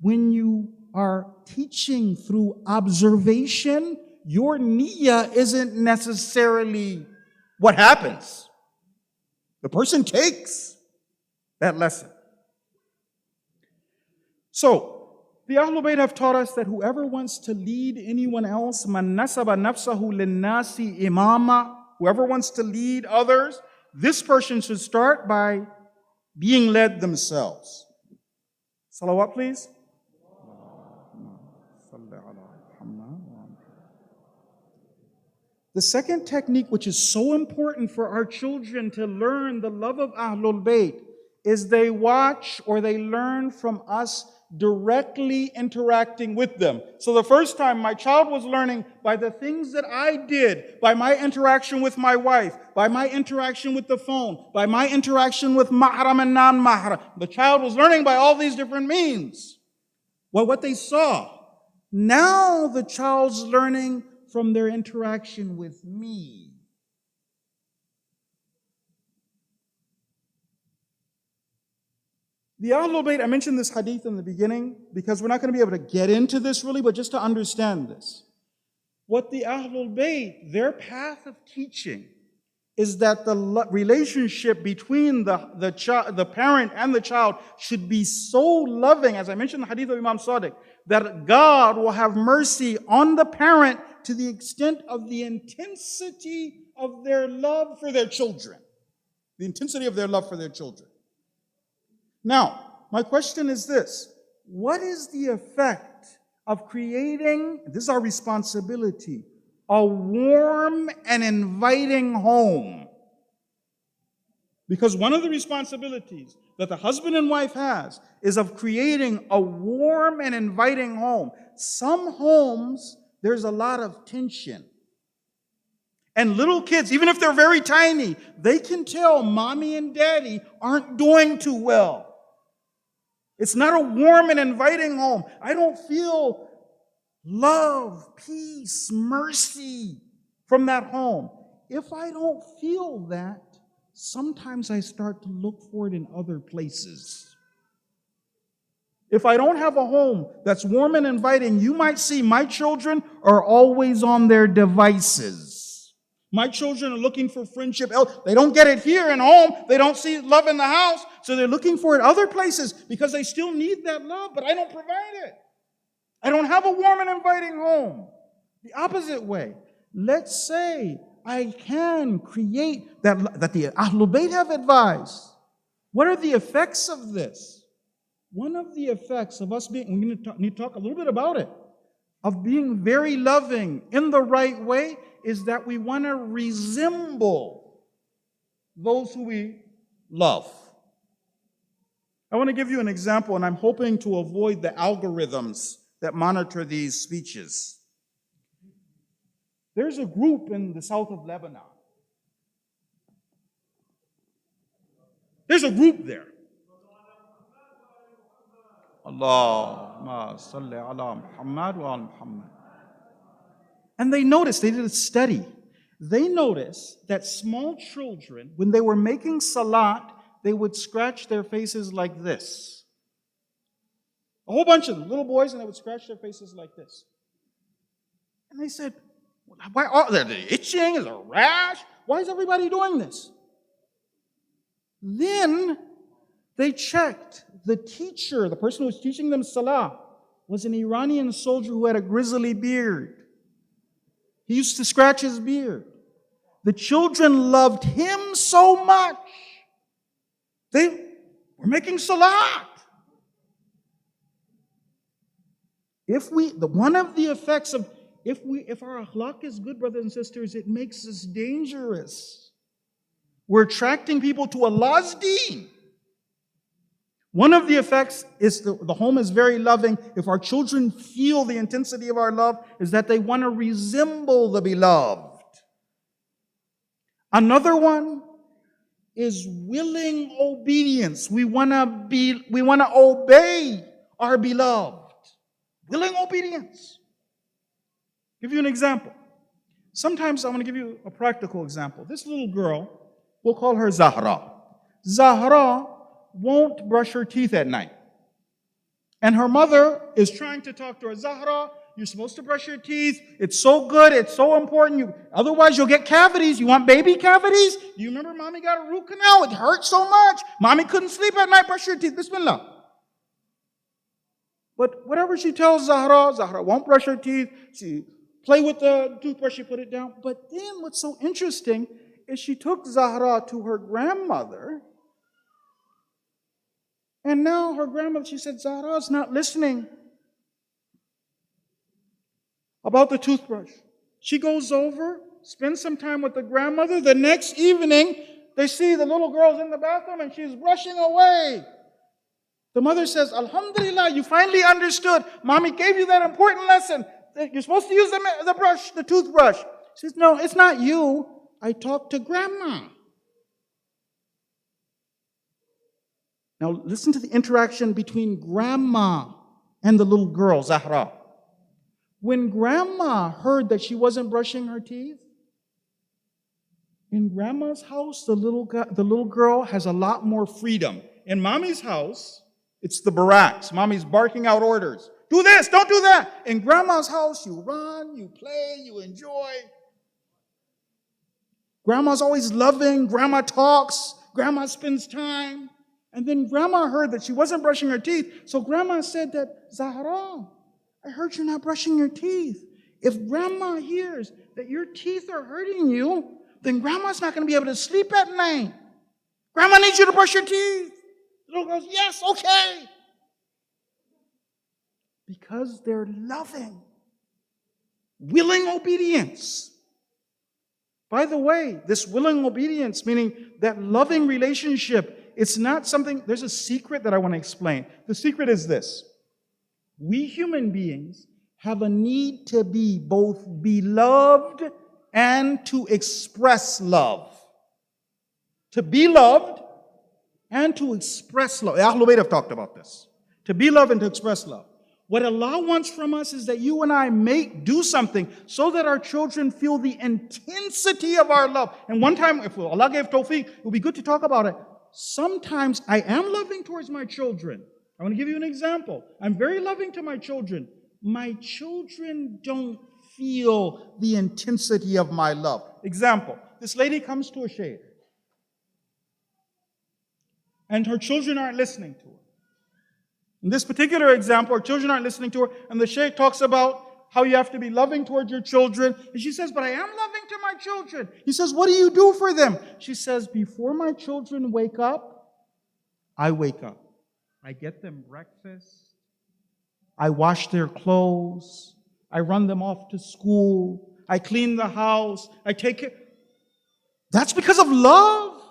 When you are teaching through observation, your niyyah isn't necessarily what happens. The person takes that lesson. So, the Ahlul Bayt have taught us that whoever wants to lead anyone else, man nasaba nafsahu linnasi imama, whoever wants to lead others, this person should start by being led themselves. Salawat, please. The second technique, which is so important for our children to learn the love of Ahlul Bayt, is they watch or they learn from us directly interacting with them. So the first time my child was learning by the things that I did, by my interaction with my wife, by my interaction with the phone, by my interaction with mahram and non-mahram. The child was learning by all these different means. Well, what they saw. Now the child's learning from their interaction with me. The Ahlul Bayt, I mentioned this hadith in the beginning because we're not going to be able to get into this really, but just to understand this. What the Ahlul Bayt, their path of teaching, is that the relationship between the parent and the child should be so loving, as I mentioned in the hadith of Imam Sadiq, that God will have mercy on the parent to the extent of the intensity of their love for their children. The intensity of their love for their children. Now, my question is this. What is the effect of creating, this is our responsibility, a warm and inviting home? Because one of the responsibilities that the husband and wife has is of creating a warm and inviting home. Some homes, there's a lot of tension. And little kids, even if they're very tiny, they can tell mommy and daddy aren't doing too well. It's not a warm and inviting home. I don't feel love, peace, mercy from that home. If I don't feel that, sometimes I start to look for it in other places. If I don't have a home that's warm and inviting, you might see my children are always on their devices. My children are looking for friendship. They don't get it here in home. They don't see love in the house. So they're looking for it other places because they still need that love, but I don't provide it. I don't have a warm and inviting home. The opposite way. Let's say I can create that the Ahlul Bayt have advised. What are the effects of this? One of the effects of us being, we need to talk a little bit about it, of being very loving in the right way is that we want to resemble those who we love. I want to give you an example, and I'm hoping to avoid the algorithms that monitor these speeches. There's a group in the south of Lebanon. There's a group there. Allahumma salli ala Muhammad wa ala Muhammad. And they did a study. They noticed that small children, when they were making salat, they would scratch their faces like this. A whole bunch of them, little boys, and they would scratch their faces like this. And they said, why are they itching? Is there a rash? Why is everybody doing this? Then they checked. The teacher, the person who was teaching them salah, was an Iranian soldier who had a grizzly beard. He used to scratch his beard. The children loved him so much. They were making salat. One of the effects of if our akhlaq is good, brothers and sisters, it makes us dangerous. We're attracting people to Allah's deen. One of the effects is the home is very loving. If our children feel the intensity of our love, is that they want to resemble the beloved. Another one is willing obedience. We want to obey our beloved. Willing obedience. Give you an example. Sometimes I want to give you a practical example. This little girl, we'll call her Zahra. Zahra won't brush her teeth at night. And her mother is trying to talk to her. Zahra, you're supposed to brush your teeth. It's so good. It's so important. Otherwise, you'll get cavities. You want baby cavities? Do you remember mommy got a root canal? It hurt so much. Mommy couldn't sleep at night. Brush your teeth. Bismillah. But whatever she tells Zahra, Zahra won't brush her teeth. She play with the toothbrush. She put it down. But then what's so interesting is she took Zahra to her grandmother. And now her grandmother, she said, Zahra's not listening about the toothbrush. She goes over, spends some time with the grandmother. The next evening, they see the little girl's in the bathroom and she's brushing away. The mother says, Alhamdulillah, you finally understood. Mommy gave you that important lesson. You're supposed to use the toothbrush. She says, no, it's not you. I talked to grandma. Now listen to the interaction between grandma and the little girl, Zahra. When grandma heard that she wasn't brushing her teeth, in grandma's house, the little girl has a lot more freedom. In mommy's house, it's the barracks. Mommy's barking out orders. Do this, don't do that. In grandma's house, you run, you play, you enjoy. Grandma's always loving. Grandma talks. Grandma spends time. And then grandma heard that she wasn't brushing her teeth. So grandma said that, Zahra, I heard you're not brushing your teeth. If grandma hears that your teeth are hurting you, then grandma's not going to be able to sleep at night. Grandma needs you to brush your teeth. The little girl goes, yes, okay. Because they're loving. Willing obedience. By the way, this willing obedience, meaning that loving relationship, it's not something, there's a secret that I want to explain. The secret is this. We human beings have a need to be both beloved and to express love. To be loved and to express love. Ahlul Bayt have talked about this. To be loved and to express love. What Allah wants from us is that you and I do something so that our children feel the intensity of our love. And one time, if Allah gave tawfiq, it would be good to talk about it. Sometimes I am loving towards my children. I want to give you an example. I'm very loving to my children. My children don't feel the intensity of my love. Example, this lady comes to a sheikh, and her children aren't listening to her. In this particular example, her children aren't listening to her, and the sheikh talks about how you have to be loving towards your children. And she says, but I am loving to my children. He says, what do you do for them? She says, before my children wake up, I wake up. I get them breakfast. I wash their clothes. I run them off to school. I clean the house. I take care. That's because of love.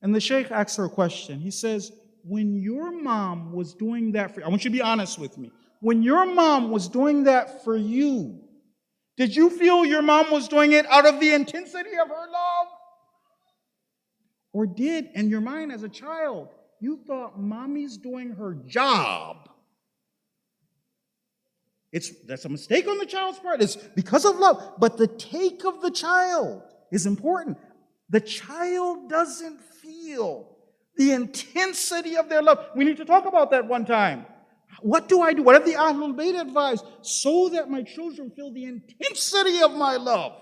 And the sheikh asks her a question. He says, when your mom was doing that for you, I want you to be honest with me. When your mom was doing that for you, did you feel your mom was doing it out of the intensity of her love? Or did, in your mind as a child, you thought mommy's doing her job? That's a mistake on the child's part. It's because of love. But the take of the child is important. The child doesn't feel the intensity of their love. We need to talk about that one time. What do I do? What have the Ahlul Bayt advised? So that my children feel the intensity of my love.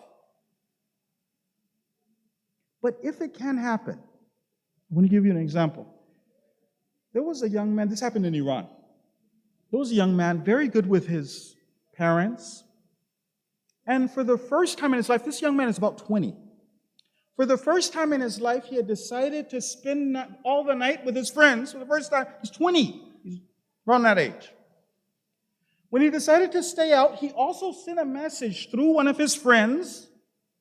But if it can happen, I want to give you an example. There was a young man, this happened in Iran. There was a young man, very good with his parents. And for the first time in his life, this young man is about 20. For the first time in his life, he had decided to spend all the night with his friends. For the first time, he's 20. He's around that age. When he decided to stay out, he also sent a message through one of his friends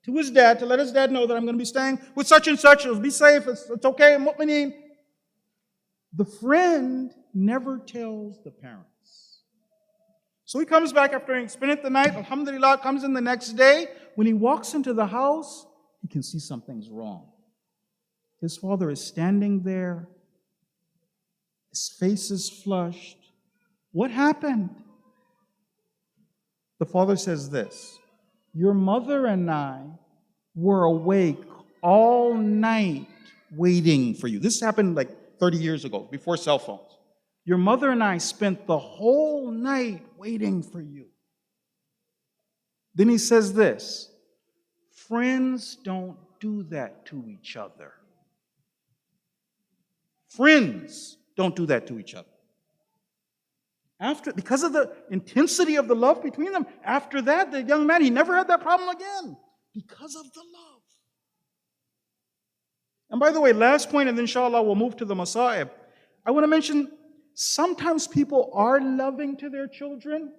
to his dad to let his dad know that I'm going to be staying with such and such. It'll be safe. It's okay. Mu'mineen. The friend never tells the parents. So he comes back after having spent the night. Alhamdulillah, comes in the next day. When he walks into the house, he can see something's wrong. His father is standing there. His face is flushed. What happened? The father says this, your mother and I were awake all night waiting for you. This happened like 30 years ago, before cell phones. Your mother and I spent the whole night waiting for you. Then he says this, friends don't do that to each other. Friends don't do that to each other. Because of the intensity of the love between them, after that, the young man, he never had that problem again. Because of the love. And by the way, last point, and inshallah we'll move to the masa'ib. I want to mention, sometimes people are loving to their children.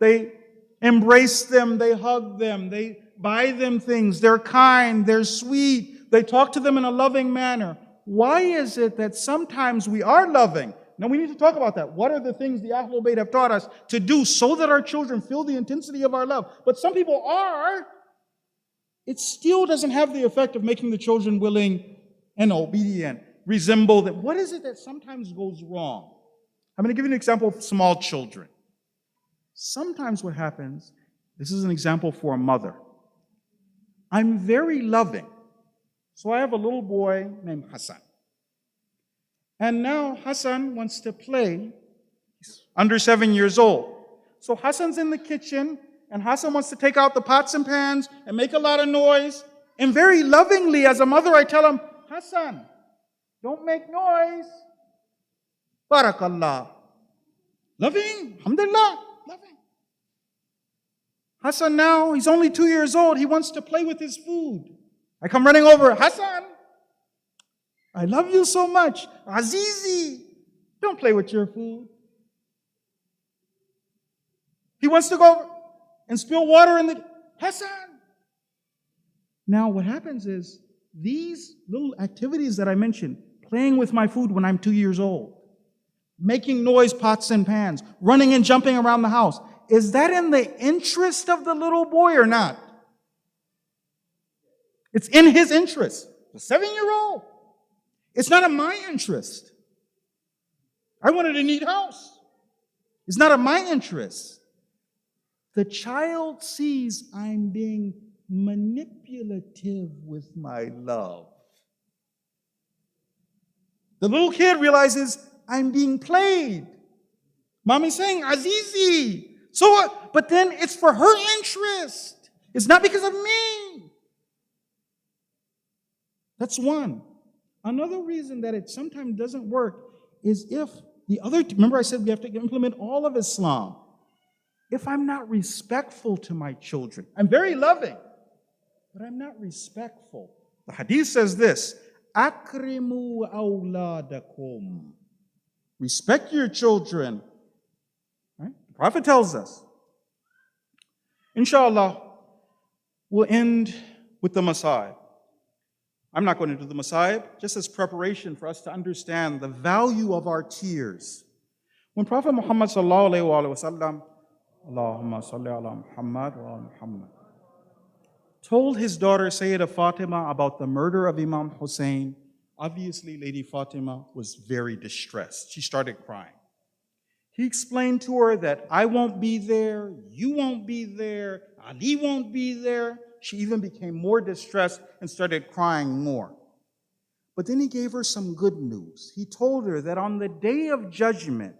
They embrace them, they hug them, they buy them things, they're kind, they're sweet, they talk to them in a loving manner. Why is it that sometimes we are loving? Now we need to talk about that. What are the things the Ahlul Bayt have taught us to do so that our children feel the intensity of our love? But some people are. It still doesn't have the effect of making the children willing and obedient, resemble them. What is it that sometimes goes wrong? I'm going to give you an example of small children. Sometimes what happens, this is an example for a mother. I'm very loving. So I have a little boy named Hassan. And now Hassan wants to play. He's under 7 years old. So Hassan's in the kitchen, and Hassan wants to take out the pots and pans and make a lot of noise. And very lovingly, as a mother, I tell him, Hassan, don't make noise. Barakallah. Loving, alhamdulillah, loving. Hassan now, he's only 2 years old. He wants to play with his food. I come running over, Hassan, I love you so much. Azizi, don't play with your food. He wants to go and spill water in the... Hassan. Now what happens is these little activities that I mentioned, playing with my food when I'm 2 years old, making noise, pots and pans, running and jumping around the house, is that in the interest of the little boy or not? It's in his interest. The 7-year-old. It's not in my interest. I wanted a neat house. It's not in my interest. The child sees I'm being manipulative with my love. The little kid realizes I'm being played. Mommy's saying, Azizi. So what? But then it's for her interest. It's not because of me. That's one. Another reason that it sometimes doesn't work is if remember I said we have to implement all of Islam. If I'm not respectful to my children, I'm very loving, but I'm not respectful. The hadith says this, Akrimu awladakum. Respect your children. Right? The Prophet tells us. Inshallah, we'll end with the Masa'ib. I'm not going to do the Masa'ib, just as preparation for us to understand the value of our tears. When Prophet Muhammad sallallahu alaihi wasallam, Allahumma salli ala Muhammad wa ala Muhammad, told his daughter Sayyida Fatima about the murder of Imam Hussain, obviously Lady Fatima was very distressed. She started crying. He explained to her that I won't be there, you won't be there, Ali won't be there. She even became more distressed and started crying more. But then he gave her some good news. He told her that on the day of judgment,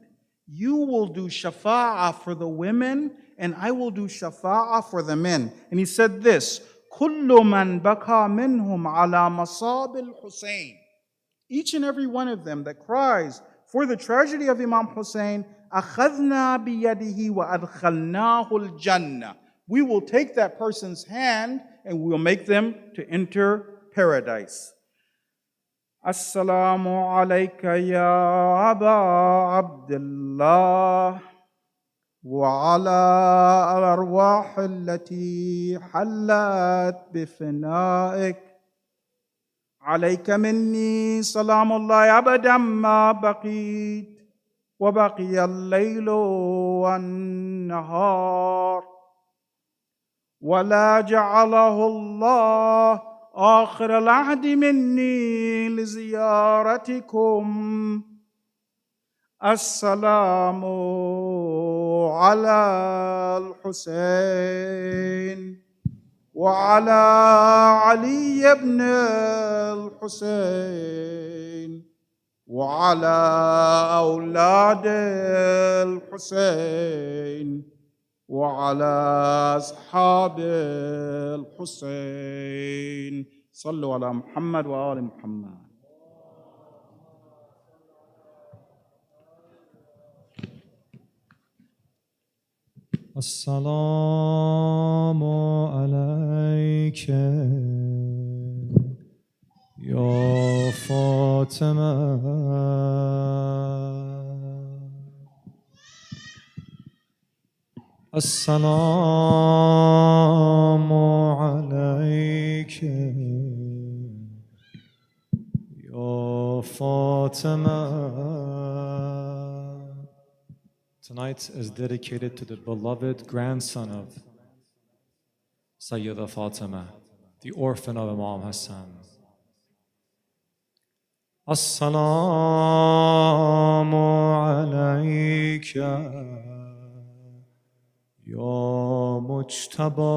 you will do shafa'ah for the women and I will do shafa'ah for the men. And he said this, كُلُّ مَنْ بَكَى مِنْهُمْ عَلَى مَصَابِ الْحُسَيْنِ. Each and every one of them that cries for the tragedy of Imam Hussain, أَخَذْنَا بِيَدِهِ وَأَدْخَلْنَاهُ الْجَنَّةِ. We will take that person's hand and we will make them to enter paradise. Assalamu alayka ya Aba Abdullah wa ala al-arwah allati hallat bifina'ik. Alayka minni salamullahi abadan ma baqit wa baqiya al-laylu wan-nahar. ولا جعله الله آخر العهد مني لزيارتكم. السلام على الحسين وعلى علي بن الحسين وعلى أولاد الحسين وعلى أصحاب الحسين. صلوا على محمد وآل محمد. السلام عليك يا فاطمة. السلام عليك يا فاطمة. Tonight is dedicated to the beloved grandson of Sayyida Fatima, the orphan of Imam Hussain. As-salamu alayka Ya Mujtaba,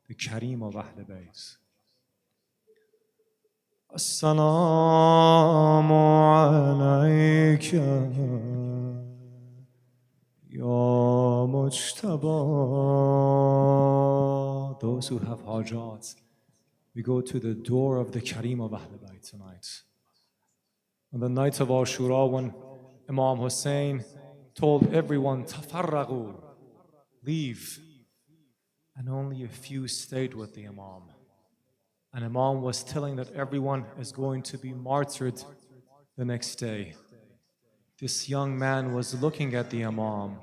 the Kareem of Ahl Bayt. As-salamu alayka Ya Mujtaba. Those who have hajat, we go to the door of the Kareem of Ahl Bayt tonight. On the night of Ashura, when Imam Hussain told everyone, Tafarraghu, leave. And only a few stayed with the Imam. And Imam was telling that everyone is going to be martyred the next day. This young man was looking at the Imam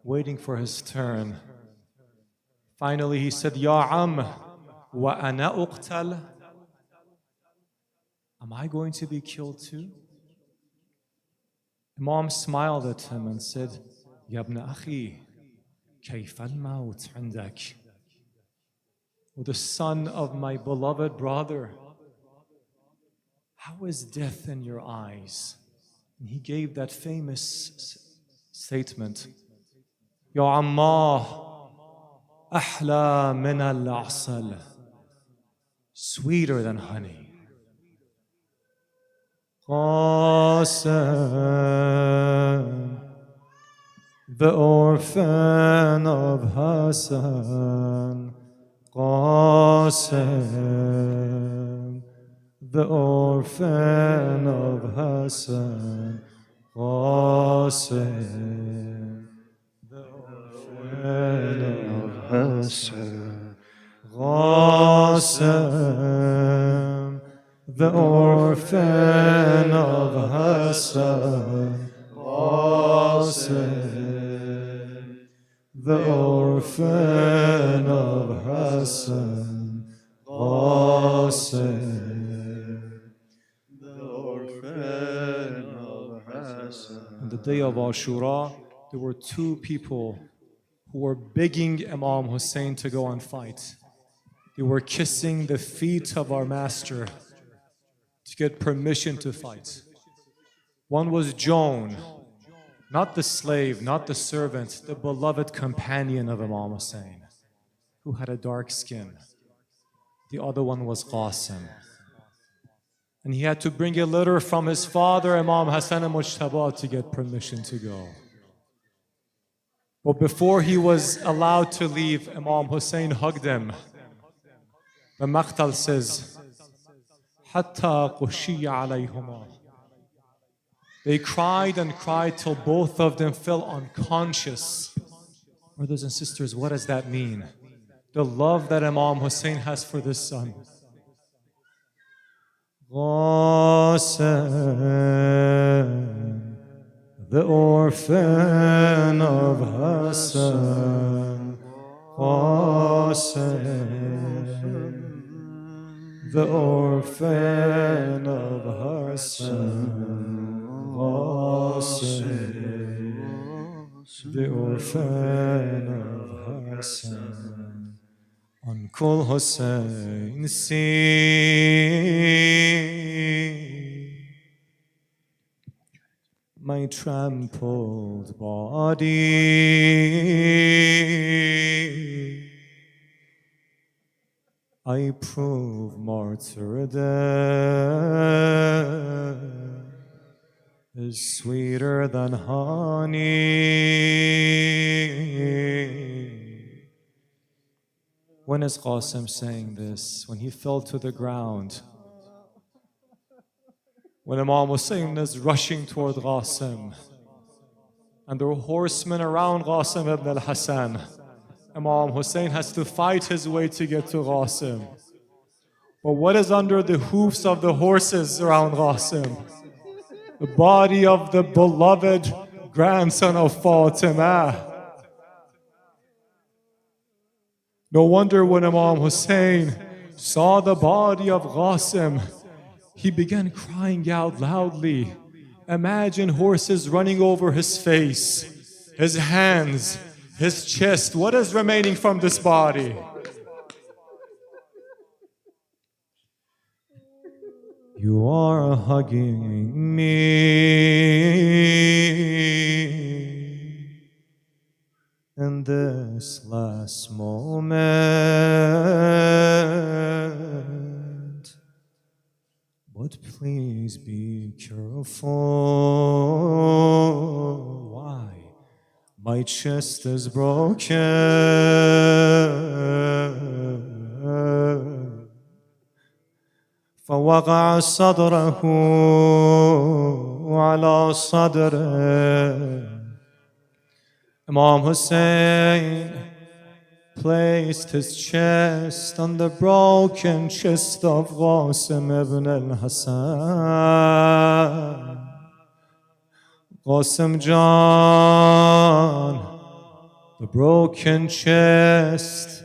waiting for his turn. Finally, he said, Ya Am, wa ana uqtal? Am I going to be killed too? Imam smiled at him and said, Ya ibn akhi, kayfa al-maut indak? O the son of my beloved brother, how is death in your eyes? And he gave that famous statement, Ya Ammah, ahla min al-asal, sweeter than honey. Qasim, the orphan of Hassan. Qasim, the orphan of Hassan. Qasim, the orphan of Hassan. Qasim, the orphan of Hassan. Qasim, the orphan of Hassan. Qasim, the orphan of Hassan. On the day of Ashura, there were two people who were begging Imam Hussain to go and fight. They were kissing the feet of our master to get permission to fight. One was Joan, not the slave, not the servant, the beloved companion of Imam Hussain, who had a dark skin. The other one was Qasim. And he had to bring a letter from his father, Imam Hassan al-Mujtaba, to get permission to go. But before he was allowed to leave, Imam Hussain hugged him. The Maqtal says, حَتَّى قُشِيَّ عَلَيْهُمَا. They cried and cried till both of them fell unconscious. Brothers and sisters, what does that mean? The love that Imam Hussain has for this son. Qasim, the orphan of Hassan. Qasim, the orphan of Hassan. Qasim, the orphan of Hassan. Uncle Hussain, see my trampled body. I prove martyrdom is sweeter than honey. When is Qasim saying this? When he fell to the ground. When Imam Hussain is rushing toward Qasim. And there were horsemen around Qasim ibn al-Hassan. Imam Hussain has to fight his way to get to Qasim. But what is under the hoofs of the horses around Qasim? The body of the beloved grandson of Fatima. No wonder when Imam Hussain saw the body of Qasim, he began crying out loudly. Imagine horses running over his face, his hands, his chest. What is remaining from this body? You are hugging me in this last moment, but please be careful. Why? My chest is broken. فوقع صدره على صدره. Imam Hussain placed his chest on the broken chest of Qasim ibn al-Hassan. Qasim Jan, The broken chest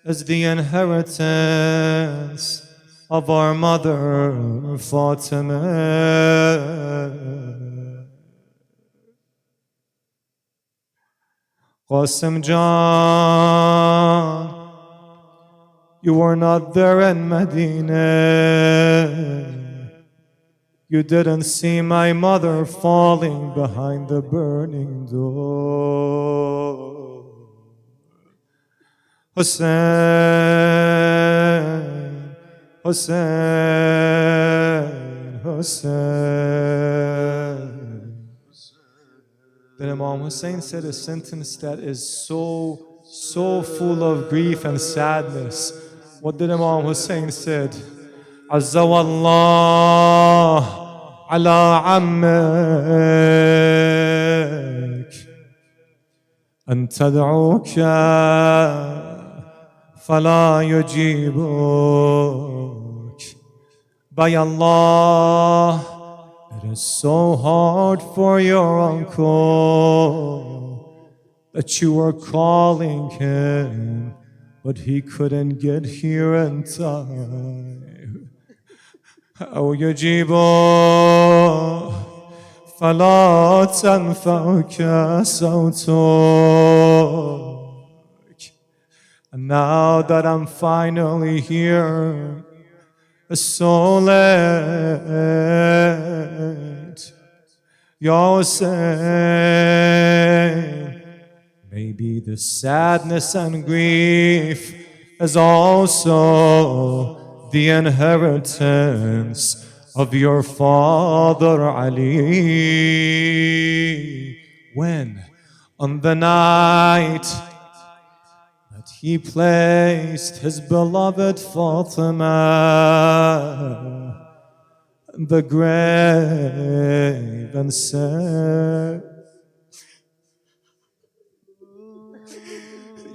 is the inheritance of our mother Fatima. Qasim Jan, you were not there in Medina. You didn't see my mother falling behind the burning door. Hussain, Hussain, Hussain. Then Imam Hussain said a sentence that is so full of grief and sadness. What did Imam Hussain said? Azza wallah ala ammak an tad'uka فلا يجيبك. By Allah, it is so hard for your uncle that you were calling him, but he couldn't get here in time. أو يجيبه فلا تنفعك صوته. And now that I'm finally here, it's so late. You're saying maybe the sadness and grief is also the inheritance of your father Ali. When? On the night he placed his beloved Fatima in the grave and said,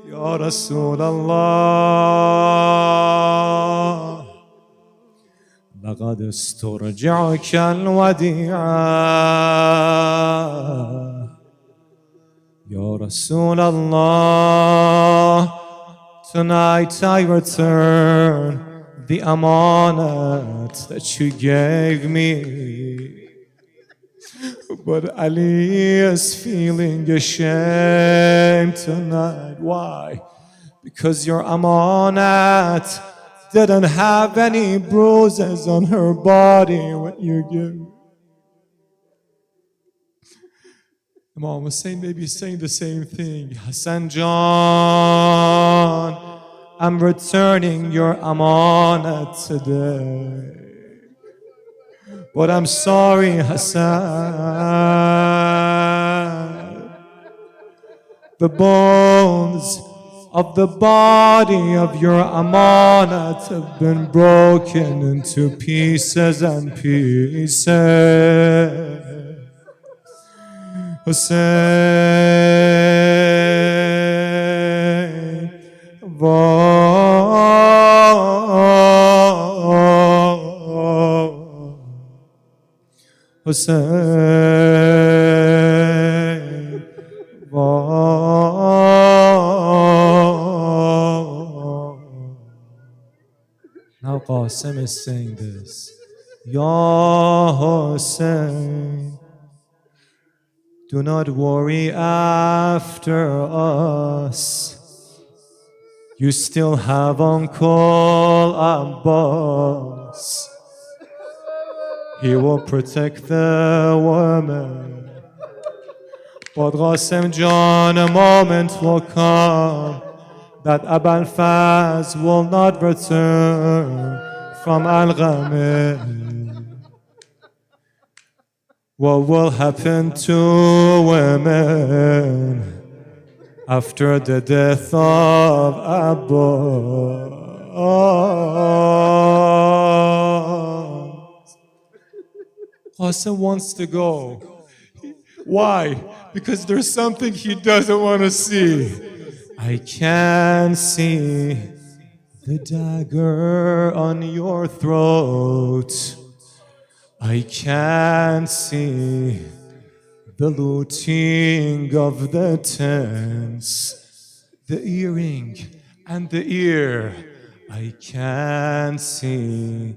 Ya Rasulallah, لقد استرجعك الوديعة. Ya Rasulallah, tonight I return the amanat that you gave me. But Ali is feeling ashamed tonight. Why? Because your amanat didn't have any bruises on her body when you gave. Imam Hussain may be saying the same thing. Hassan John, I'm returning your amanat today. But I'm sorry, Hassan. The bones of the body of your amanat have been broken into pieces and pieces. Hussain, Hussain, now Qasim is saying this. Ya Hussain, do not worry after us. You still have Uncle Abbas. He will protect the women. But Qasim John, a moment will come that Abul Faz will not return from Al-Ghamid. What will happen to women after the death of Abbas? Qasim wants to go. Why? Because there's something he doesn't want to see. I can see the dagger on your throat. I can see the looting of the tents, the earring and the ear. I can see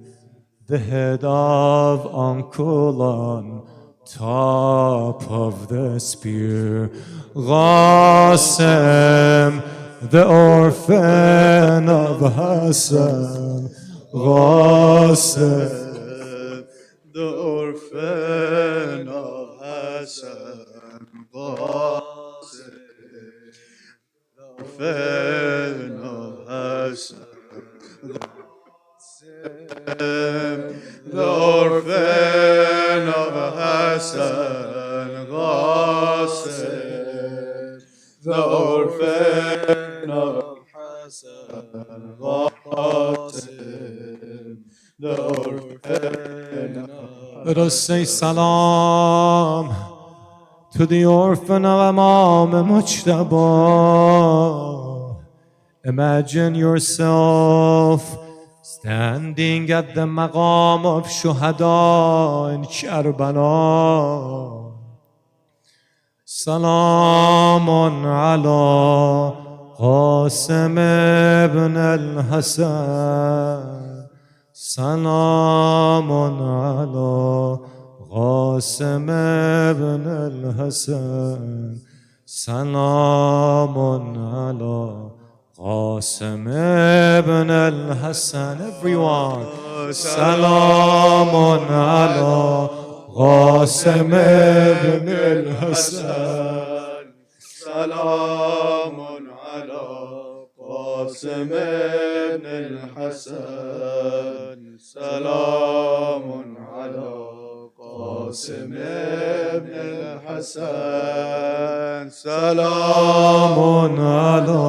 the head of uncle on top of the spear. Qasim, the orphan of Hassan. Qasim, the orphan of Hassan. Qasim, the orphan of Hassan. The orphan of Hassan. Qasim, the orphan of Hassan. Qasim, the orphan of Hassan. Let us say salam to the orphan of Imam Mujtaba. Imagine yourself standing at the maqam of Shuhada in Karbala. Salamun ala Qasim ibn al-Hasan. Salamun ala Qasim ibn al-Hasan. Salamun ala Qasim ibn al-Hasan. Everyone. Salamun ala Qasim ibn al-Hasan. Salamun ala Qasim ibn al-Hasan. Salamun ala Qasim ibn al-Hasan. Salamun ala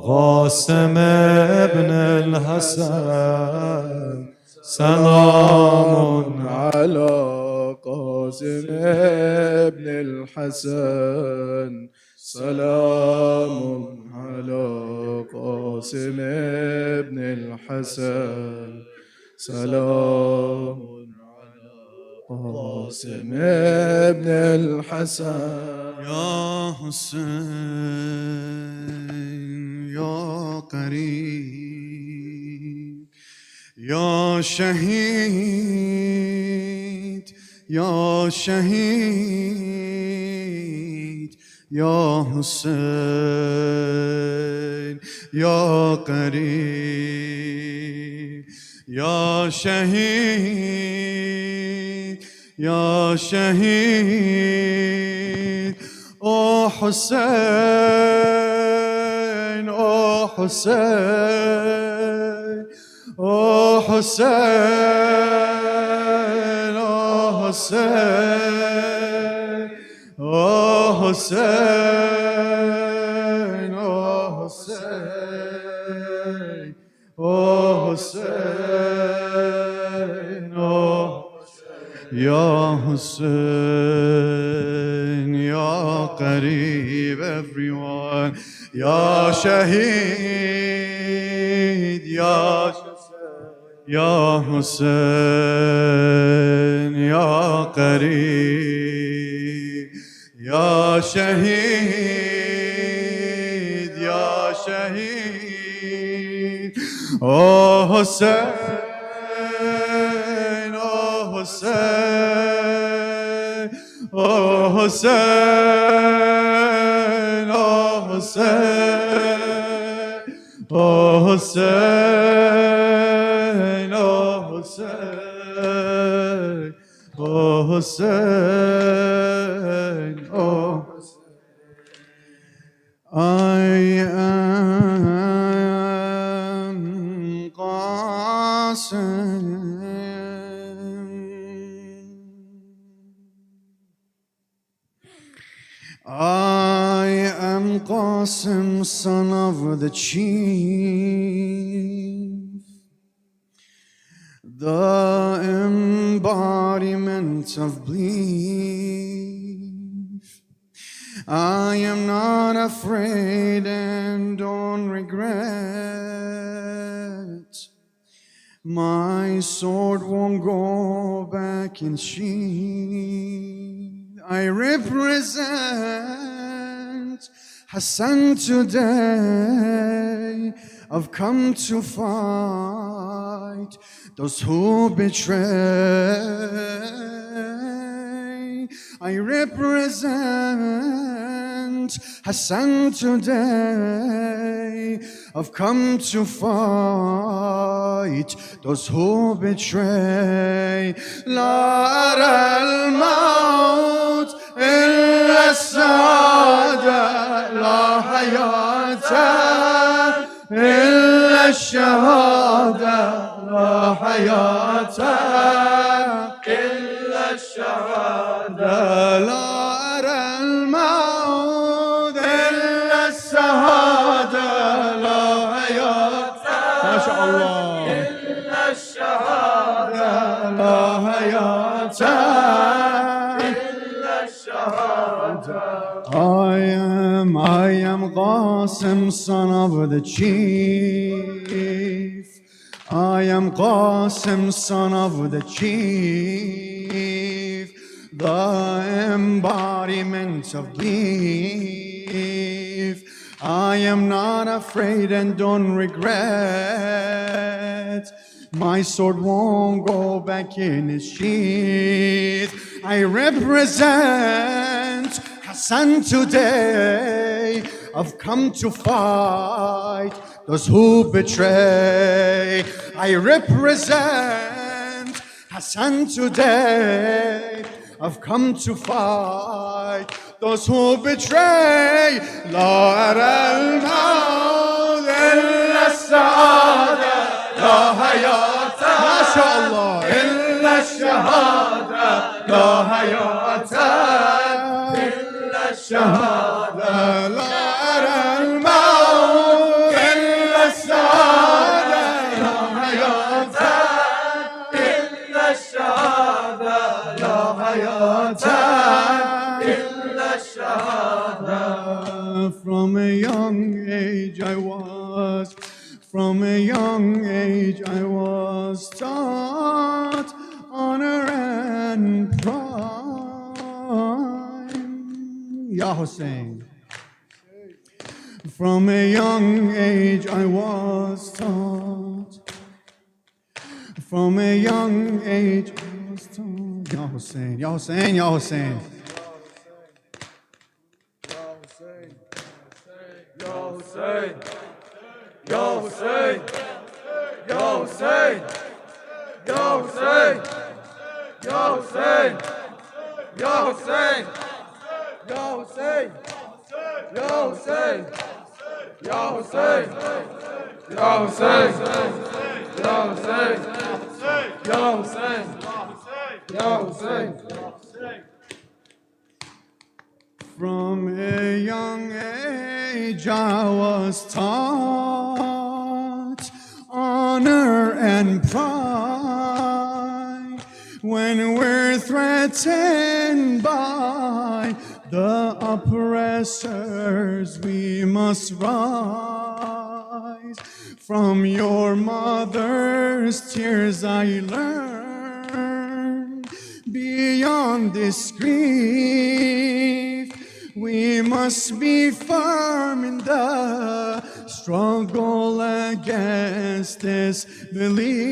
Qasim ibn al-Hasan. Salamun ala Qasim ibn al-Hasan. Salamun ala Qasim ibn al-Hasan. Salamun Qasim ibn al-Hasan. Ya Hussain, Ya Qareeb, Ya Shaheed, Ya Shaheed, Ya Hussain, Ya Qareeb, Ya Shaheed, Ya Shaheed. Oh Hussain, oh Hussain, oh Hussain, oh Hussain, oh Hussain, oh Hussain, oh Hussain, oh Ya Hussain, Ya Qareeb, everyone. Ya Shaheed, Ya Hussain, Ya Qareeb, Ya Shaheed, Ya Shaheed. Oh Hussain, oh Hussain, oh Hussain, oh Hussain, oh Hussain, oh Hussain, oh Hussain, oh Hussain. I am Qasim. I am Qasim, son of the chief, the embodiment of belief. I am not afraid and don't regret. My sword won't go back in sheath. I represent Hassan today. I've come to fight those who betray. I represent Hassan today. I've come to fight those who betray. La al-maut illa as-saada, la hayata illa ash-shahada, la hayata illa ash-shahada. La al-maut illa as-saada, la hayata illa ash-shahada, la hayata illa ash-shahada. I am Qasim, son of the chief. I am Qasim, son of the chief, the embodiment of belief. I am not afraid and don't regret. My sword won't go back in its sheath. I represent Hassan today. I've come to fight those who betray. I represent Hassan today. I've come to fight those who betray. La al-maut illa as-saada, la hayata, mashallah, illa ash-shahada, la hayata illa ash-shahada. La al-maut illa as-saada, la hayata illa ash-shahada, la hayata illa ash-shahada. From a young age I was taught honor and pride. Ya Hussain. From a young age I was taught. From a young age I was taught. Ya Hussain, Ya Hussain, Ya Hussain. Ya Hussain, Ya Hussain, Ya Hussain, Ya Hussain, Ya Hussain, Ya Hussain, Ya Hussain, Ya Hussain, Ya Hussain, Ya Hussain, Ya Hussain, Ya Hussain, Ya Hussain. From a young age I was taught honor and pride. When we're threatened by the oppressors, we must rise. From your mother's tears I learned, beyond this grief, we must be firm in the struggle against this belief.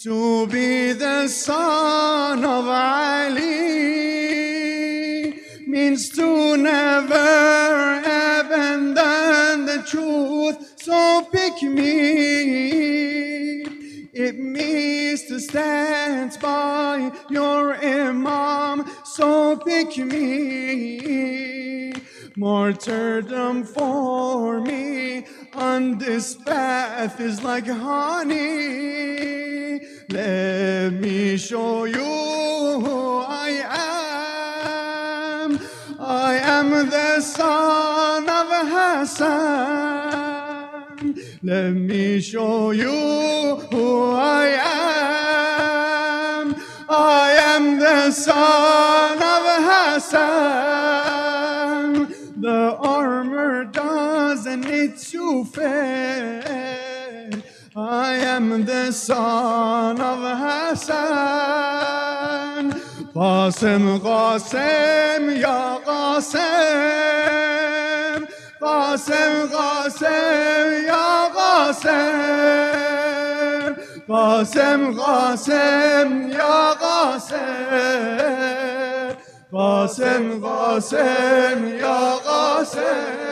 To be the son of Ali means to never abandon the truth. So pick me. It means to stand by your Imam. So pick me. Martyrdom for me on this path is like honey. Let me show you who I am. I am the son of Hassan. Let me show you who I am. I am the son of Hassan. The armor doesn't need to fade. I am the son of Hassan. قاسم قاسم يا قاسم قاسم قاسم يا قاسم قاسم قاسم يا قاسم قاسم قاسم يا قاسم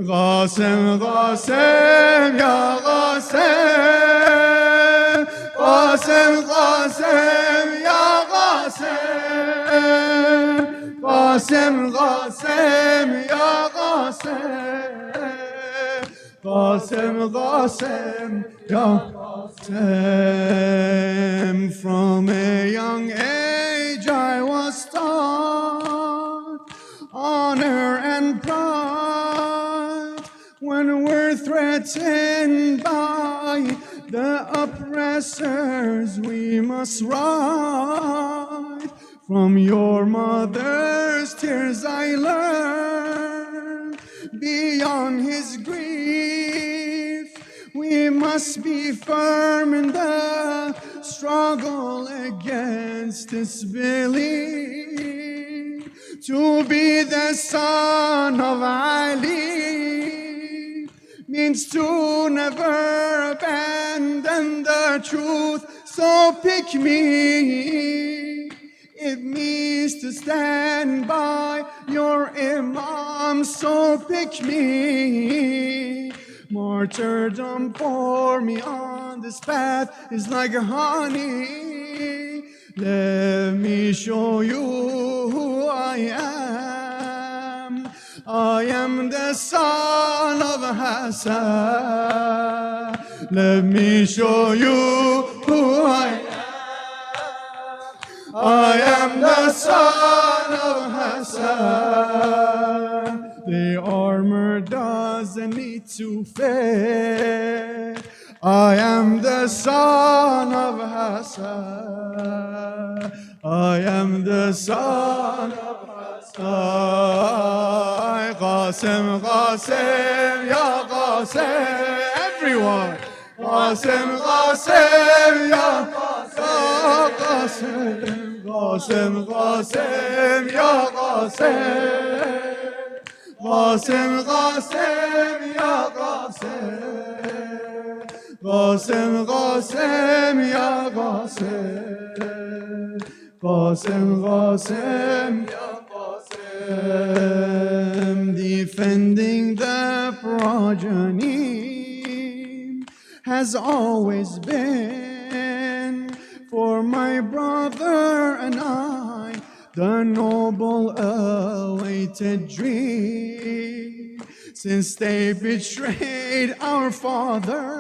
قاسم قاسم يا قاسم قاسم قاسم يا قاسم قاسم قاسم يا قاسم قاسم قاسم يا قاسم. From a young age I was taught honor and pride. When we're threatened by the oppressors, we must rise. From your mother's tears I learned, beyond his grief, we must be firm in the struggle against disbelief. To be the son of Ali means to never abandon the truth. So pick me. It means to stand by your Imam. So pick me. Martyrdom for me on this path is like honey. Let me show you who I am. I am the son of Hassan. Let me show you who I am. I am the son of Hassan. The armor doesn't need to fade. I am the son of Hassan. I am the son of Hassan. Qasim, Qasim, Ya Qasim. Everyone. Qasim, Qasim, Ya Qasim. Qasim, Qasim, Ya Qasim. Qasim, Qasim, Ya Qasim. Qasim, Qasim, Ya Qasim. Qasim, Qasim, Ya Qasim. Defending the progeny has always been for my brother and I the noble awaited dream. Since they betrayed our father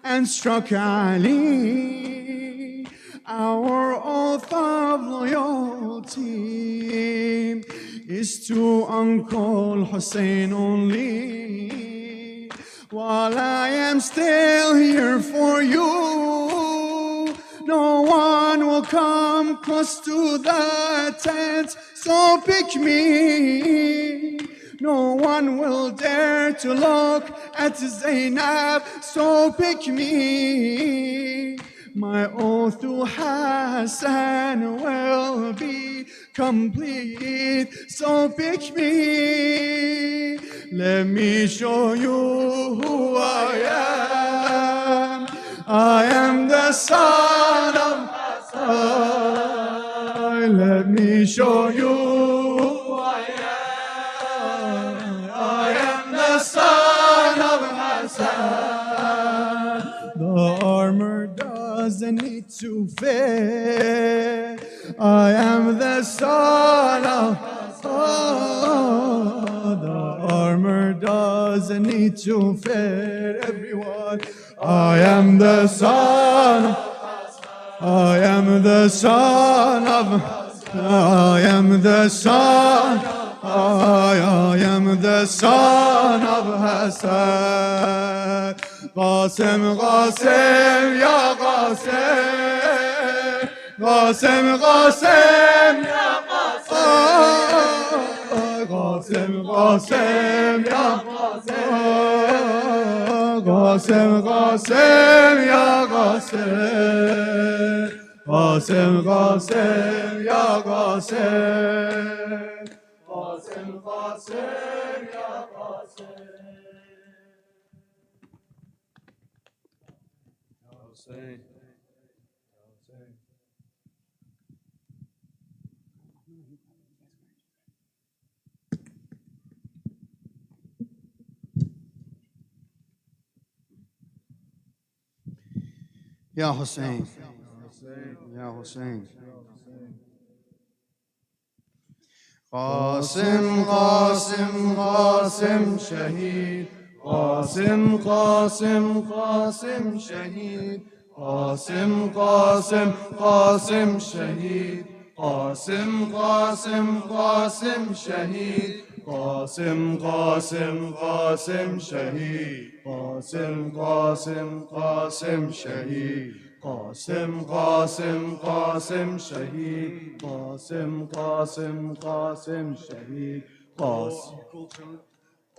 and struck Ali, our oath of loyalty is to Uncle Hussain only. While I am still here for you, no one will come close to the tent. So pick me. No one will dare to look at Zainab. So pick me. My oath to Hassan will be complete. So pick me. Let me show you who I am. I am the son of Hassan. Let me show you who I am. I am the son of Hassan. The armor doesn't need to fade. I am the son of Hassan. The armor doesn't need to fade. Everyone. I am the son of I am the son of I am the son I am the son of Hassan. Qasim, Qasim, Ya Qasim. Qasim, Qasim, Ya Qasim. Qasim, Qasim, Ya Qasim. Qasim, Qasim, Ya Qasim. قاسم قاسم یا قاسم قاسم قاسم یا قاسم Hussein. Ya Hussein. Ya Hussein. قاسم قاسم قاسم شهید قاسم قاسم قاسم شهید قاسم قاسم قاسم شهید قاسم قاسم قاسم شهید قاسم قاسم قاسم شهید قاسم قاسم قاسم شهید قاسم قاسم قاسم شهید قاسم قاسم قاسم شهید قاسم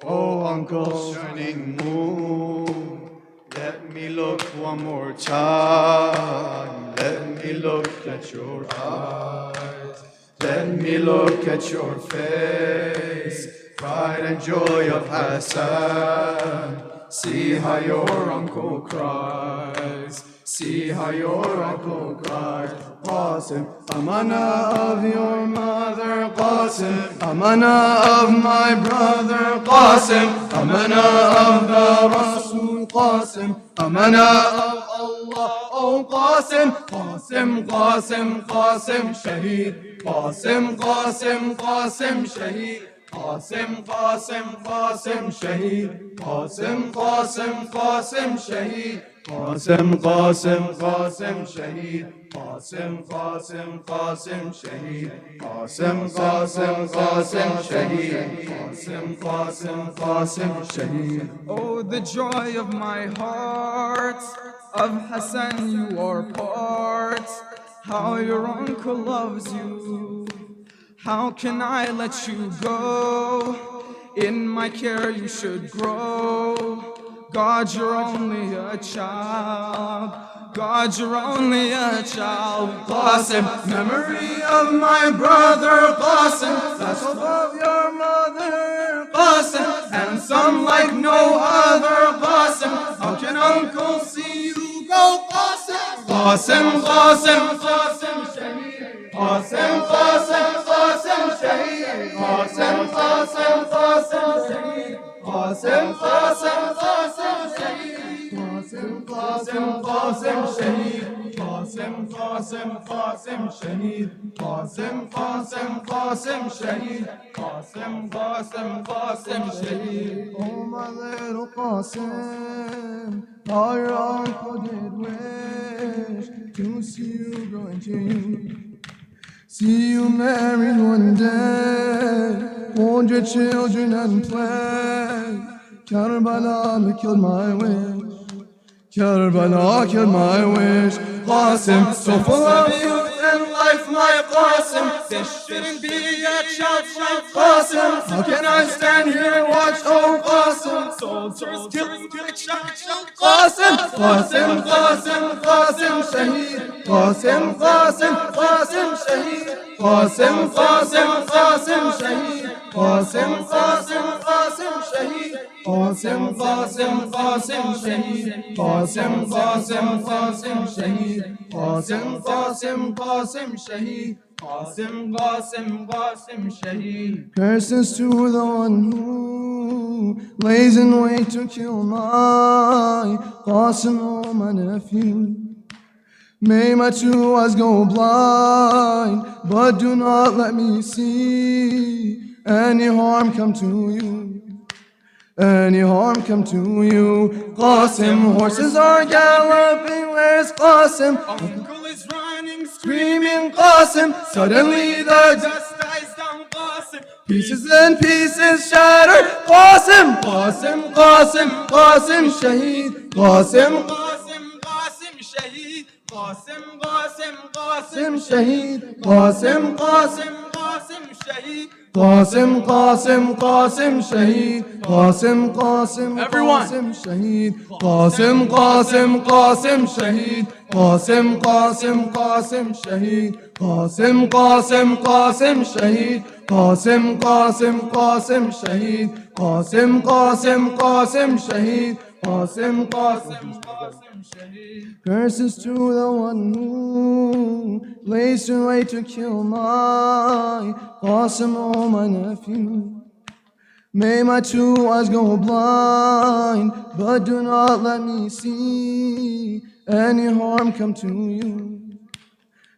Oh Uncle Shining Moon, let me look one more time. Let me look at your eyes. Let me look at your face. Pride and joy of Hassan. See how your uncle cries. See how your uncle cries. Qasim, amana of your mother. Qasim, amana of my brother. Qasim, amana of the Rasul. Qasim, amana of Allah. Oh Qasim, Qasim, Qasim, Qasim, Shaheed. Qasim, Qasim, Qasim, Shaheed. قاسم قاسم قاسم شهید قاسم قاسم قاسم شهید قاسم قاسم قاسم شهید قاسم قاسم قاسم شهید قاسم قاسم قاسم شهید قاسم قاسم قاسم شهید Oh, the joy of my heart, of Hassan you are part, how your uncle loves you. How can I let you go? In my care you should grow. God, you're only a child. God, you're only a child. Qasim, memory of my brother Qasim, that's of your mother Qasim, and some like no other Qasim. How can Uncle see you go Qasim? Qasim, Qasim, Qasim, Shaheed. Qasim, Qasim, Qasim, Shaheed. Qasim, Qasim, Qasim, Shaheed. Qasim, Qasim, Qasim, Shaheed. Qasim, Qasim, Qasim, Shaheed. Qasim, Qasim, Qasim, Shaheed. Qasim, Qasim, Qasim, Shaheed. Qasim, Qasim, Qasim, Shaheed. Oh, my little Qasim, how your uncle did wish to see you grow into you. See you married one day, hold your children and play. Karbala killed my wish. Karbala killed my wish. Qasim, so full of youth and life, my Qasim. This shouldn't be a child, my Qasim. How can I stand here and watch, oh Qasim? Soldiers killing, Qasim, Qasim, Qasim, Qasim, Shaheed. Qasim, Qasim, Qasim, Shaheed. Qasim, Qasim, Qasim, Shaheed. Qasim, Qasim, Qasim, Shaheed. Qasim, Qasim, Qasim, Shaheed. Qasim, Qasim, Qasim, Shaheed. Qasim, Qasim, Qasim, Shaheed. Qasim, Qasim, Qasim, Shaheed. Curses to the one who lays in wait to kill my Qasim, oh my nephew. May my two eyes go blind, but do not let me see any harm come to you. Any harm come to you. Qasim, horses are galloping, where's Qasim? Uncle is running, screaming Qasim. Suddenly the dust dies down Qasim. Pieces and pieces shattered Qasim. Qasim, Qasim, Qasim, Shaheed. Qasim, Qasim, Qasim, Shaheed. Qasim, Qasim, Qasim, Shaheed. Qasim, Qasim, Qasim, قاسم شهيد قاسم قاسم قاسم شهيد قاسم قاسم قاسم شهيد قاسم قاسم قاسم شهيد قاسم قاسم قاسم شهيد قاسم قاسم قاسم شهيد قاسم قاسم قاسم شهيد قاسم قاسم قاسم شهيد قاسم قاسم قاسم شهيد. Curses to the one who lays to wait to kill my Qasim, oh my nephew. May my two eyes go blind, but do not let me see any harm come to you.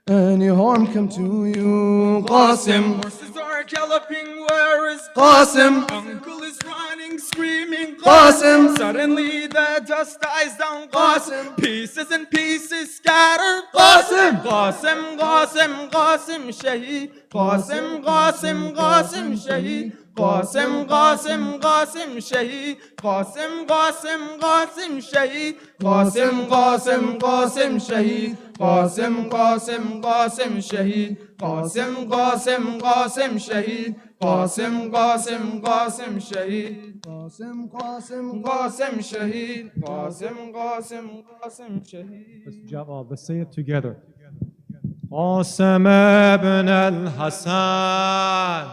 Any harm come to you, Qasim. Horses are galloping, where is Qasim? Uncle is running, screaming, Qasim. Suddenly the dust dies down, Qasim. Pieces and pieces scattered, Qasim. Qasim, Qasim, Qasim, Shaheed. Qasim, Qasim, Qasim, Shaheed. Qasim, Qasim, Qasim, Shaheed. Qasim, Qasim, Qasim, Shaheed. Qasim, Qasim, Qasim, Shaheed. Qasim, Qasim, Qasim, Shaheed. Qasim, Qasim, Qasim, Shaheed. Qasim, Qasim, Qasim, Shaheed. Qasim, Qasim, Qasim, Shaheed. Qasim, Qasim, Qasim, Shaheed. Let's jawab, let's say it together. قاسم ابن الحسن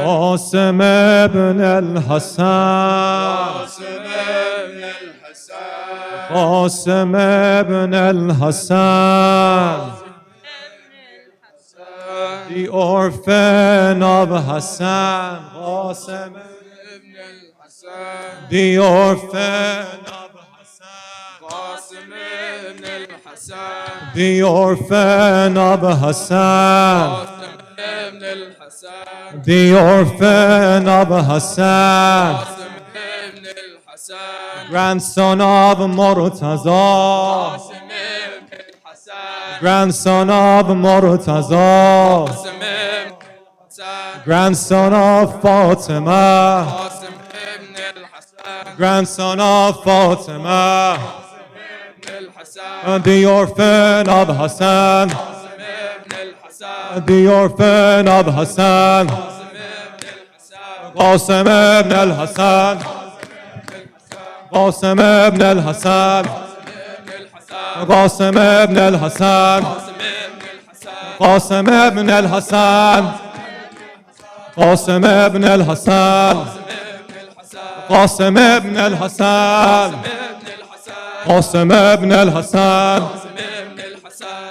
قاسم ابن الحسن قاسم ابن الحسن the orphan of Hassan قاسم the orphan of Qasim ibn al-Hassan. the orphan of Hassan Qasim ibn al-Hassan. the orphan of Hassan Qasim ibn al-Hassan. grandson of Murtaza Qasim ibn al-Hassan. grandson of Murtaza Qasim ibn al-Hassan. grandson of Fatima Qasim ibn al-Hassan. grandson of Fatima al-Hassan. the orphan of Hassan Qasim ibn al-Hassan. the orphan of Hassan Qasim ibn al-Hassan. قاسم ابن الحسن قاسم ابن الحسن قاسم ابن الحسن قاسم ابن الحسن قاسم ابن الحسن قاسم ابن الحسن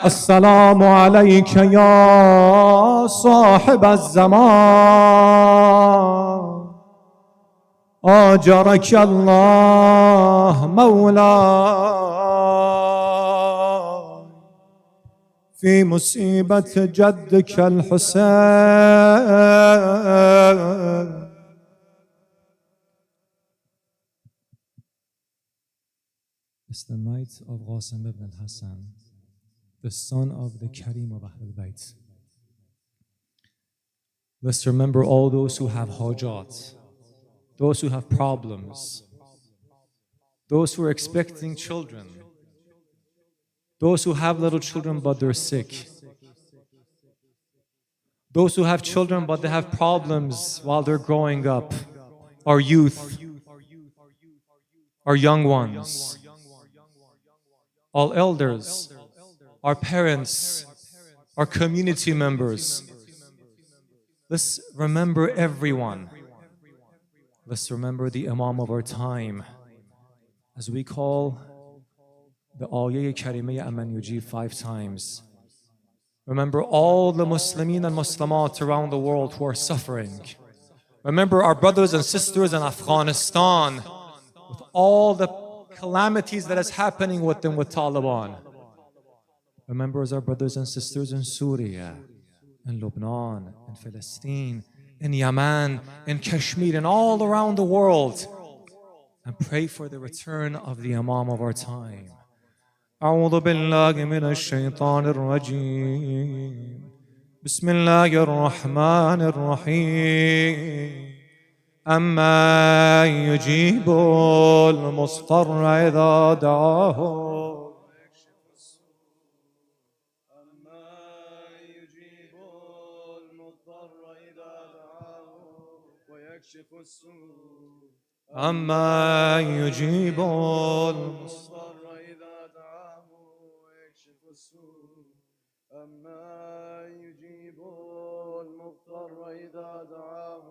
السلام عليك يا صاحب الزمان آجرك الله مولاي في مصيبة جدك الحسين. It's the night of Qasim ibn al-Hassan, the son of the Karim of Ahlul Bayt. Let's remember all those who have hajat, those who have problems, those who are expecting children, those who have little children but they're sick, those who have children but they have problems while they're growing up, our youth, our young ones, all elders, our parents, our community members. Let's remember everyone. Let's remember the Imam of our time as we call the Ayah Karimah Aman Yujib 5 times. Remember all the Muslimin and Muslimat around the world who are suffering. Remember our brothers and sisters in Afghanistan with all the calamities that is happening with them with Taliban. Remember our brothers and sisters in Syria, in Lebanon, in Palestine, in Yemen, in Kashmir, and all around the world. And pray for the return of the Imam of our time. أعوذ بالله من الشيطان الرجيم بسم الله الرحمن الرحيم أما يجيب المضطر إذا دعاه ويكشف السوء أما يجيب المضطر إذا دعاه ويكشف السوء أما يجيب المضطر إذا دعاه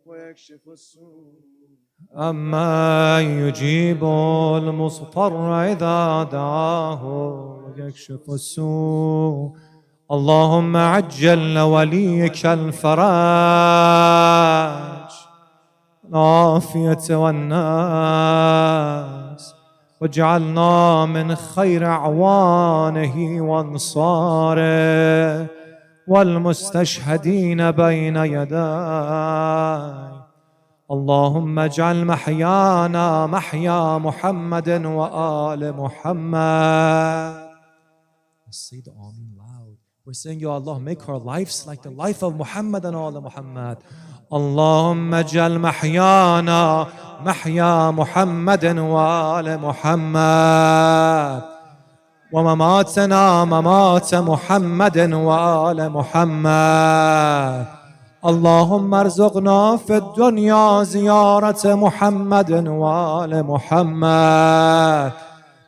ويكشف السوء أما يجيب المضطر إذا دعاه ويكشف السوء اللهم عجل لوليك الفرج العافية والناس واجعلنا من خير أعوانه وانصاره والمستشهدين بين يديه اللهم اجعل محيانا محيا محمد وآل محمد. Say the Amin loud. We're saying, Ya Allah, make our lives like the life of Muhammad and all of Muhammad. اللهم اجعل محيانا محيا محمد وآل محمد ومماتنا ممات محمد وآل محمد. اللهم ارزقنا في الدنيا زيارة محمد وآل محمد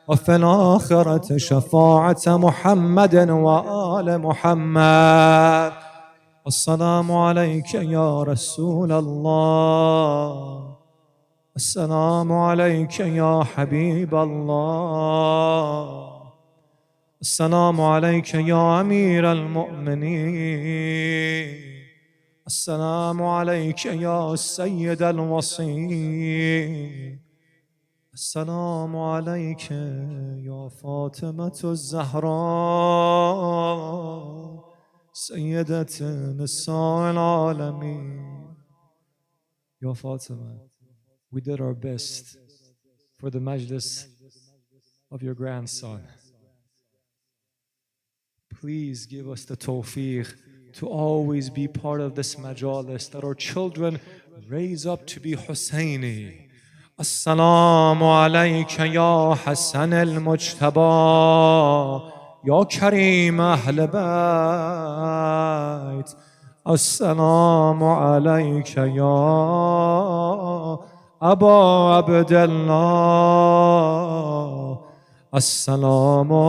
وفي الآخرة شفاعة محمد وآل محمد. السلام عليك يا رسول الله السلام عليك يا حبيب الله السلام عليك يا أمير المؤمنين السلام عليك يا السيد الوصي السلام عليك يا فاطمة الزهراء سيدة نساء العالمين. Ya Fatima, we did our best for the majlis of your grandson. Please give us the tawfiq to always be part of this majalis, that our children raise up to be Hussaini. Assalamu alayka ya Hassan al-Mujtaba ya Kareem Ahl Bayt. Assalamu alayka ya Aba Abdullah. Assalamu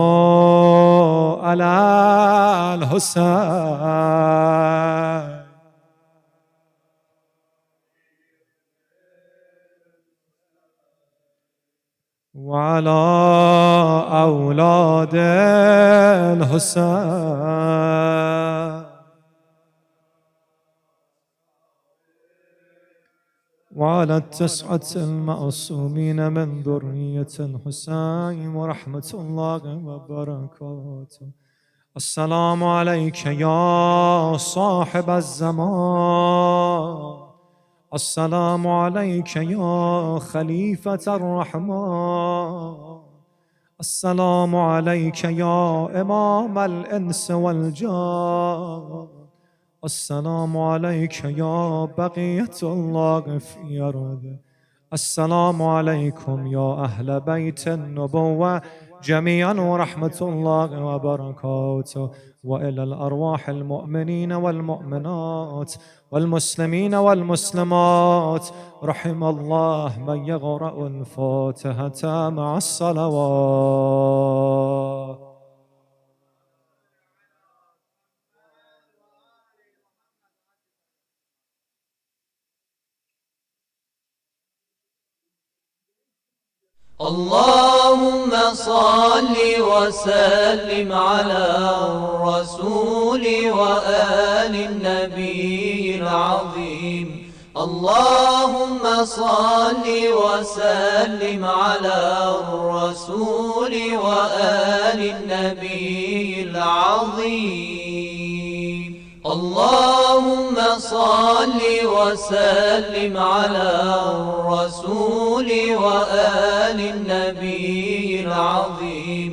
ala al-Hussain. وعلى أولاد الحسين وعلى التسعة المعصومين من ذرية الحسين ورحمة الله وبركاته. السلام عليك يا صاحب الزمان السلام عليك يا خليفة الرحمن السلام عليك يا إمام الإنس والجان السلام عليك يا بقية الله في أرضه السلام عليكم يا أهل بيت النبوة جميعا ورحمة الله وبركاته. وإلى الأرواح المؤمنين والمؤمنات والمسلمين والمسلمات رحم الله من يقرأ الفاتحة مع الصلوات. اللهم صل وسلم على الرسول وآل النبي العظيم. اللهم صل وسلم على الرسول وآل النبي العظيم. اللهم صل وسلم على الرسول وآل النبي العظيم.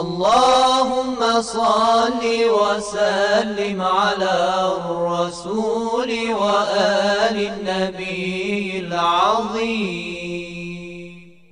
اللهم صل وسلم على الرسول وآل النبي العظيم.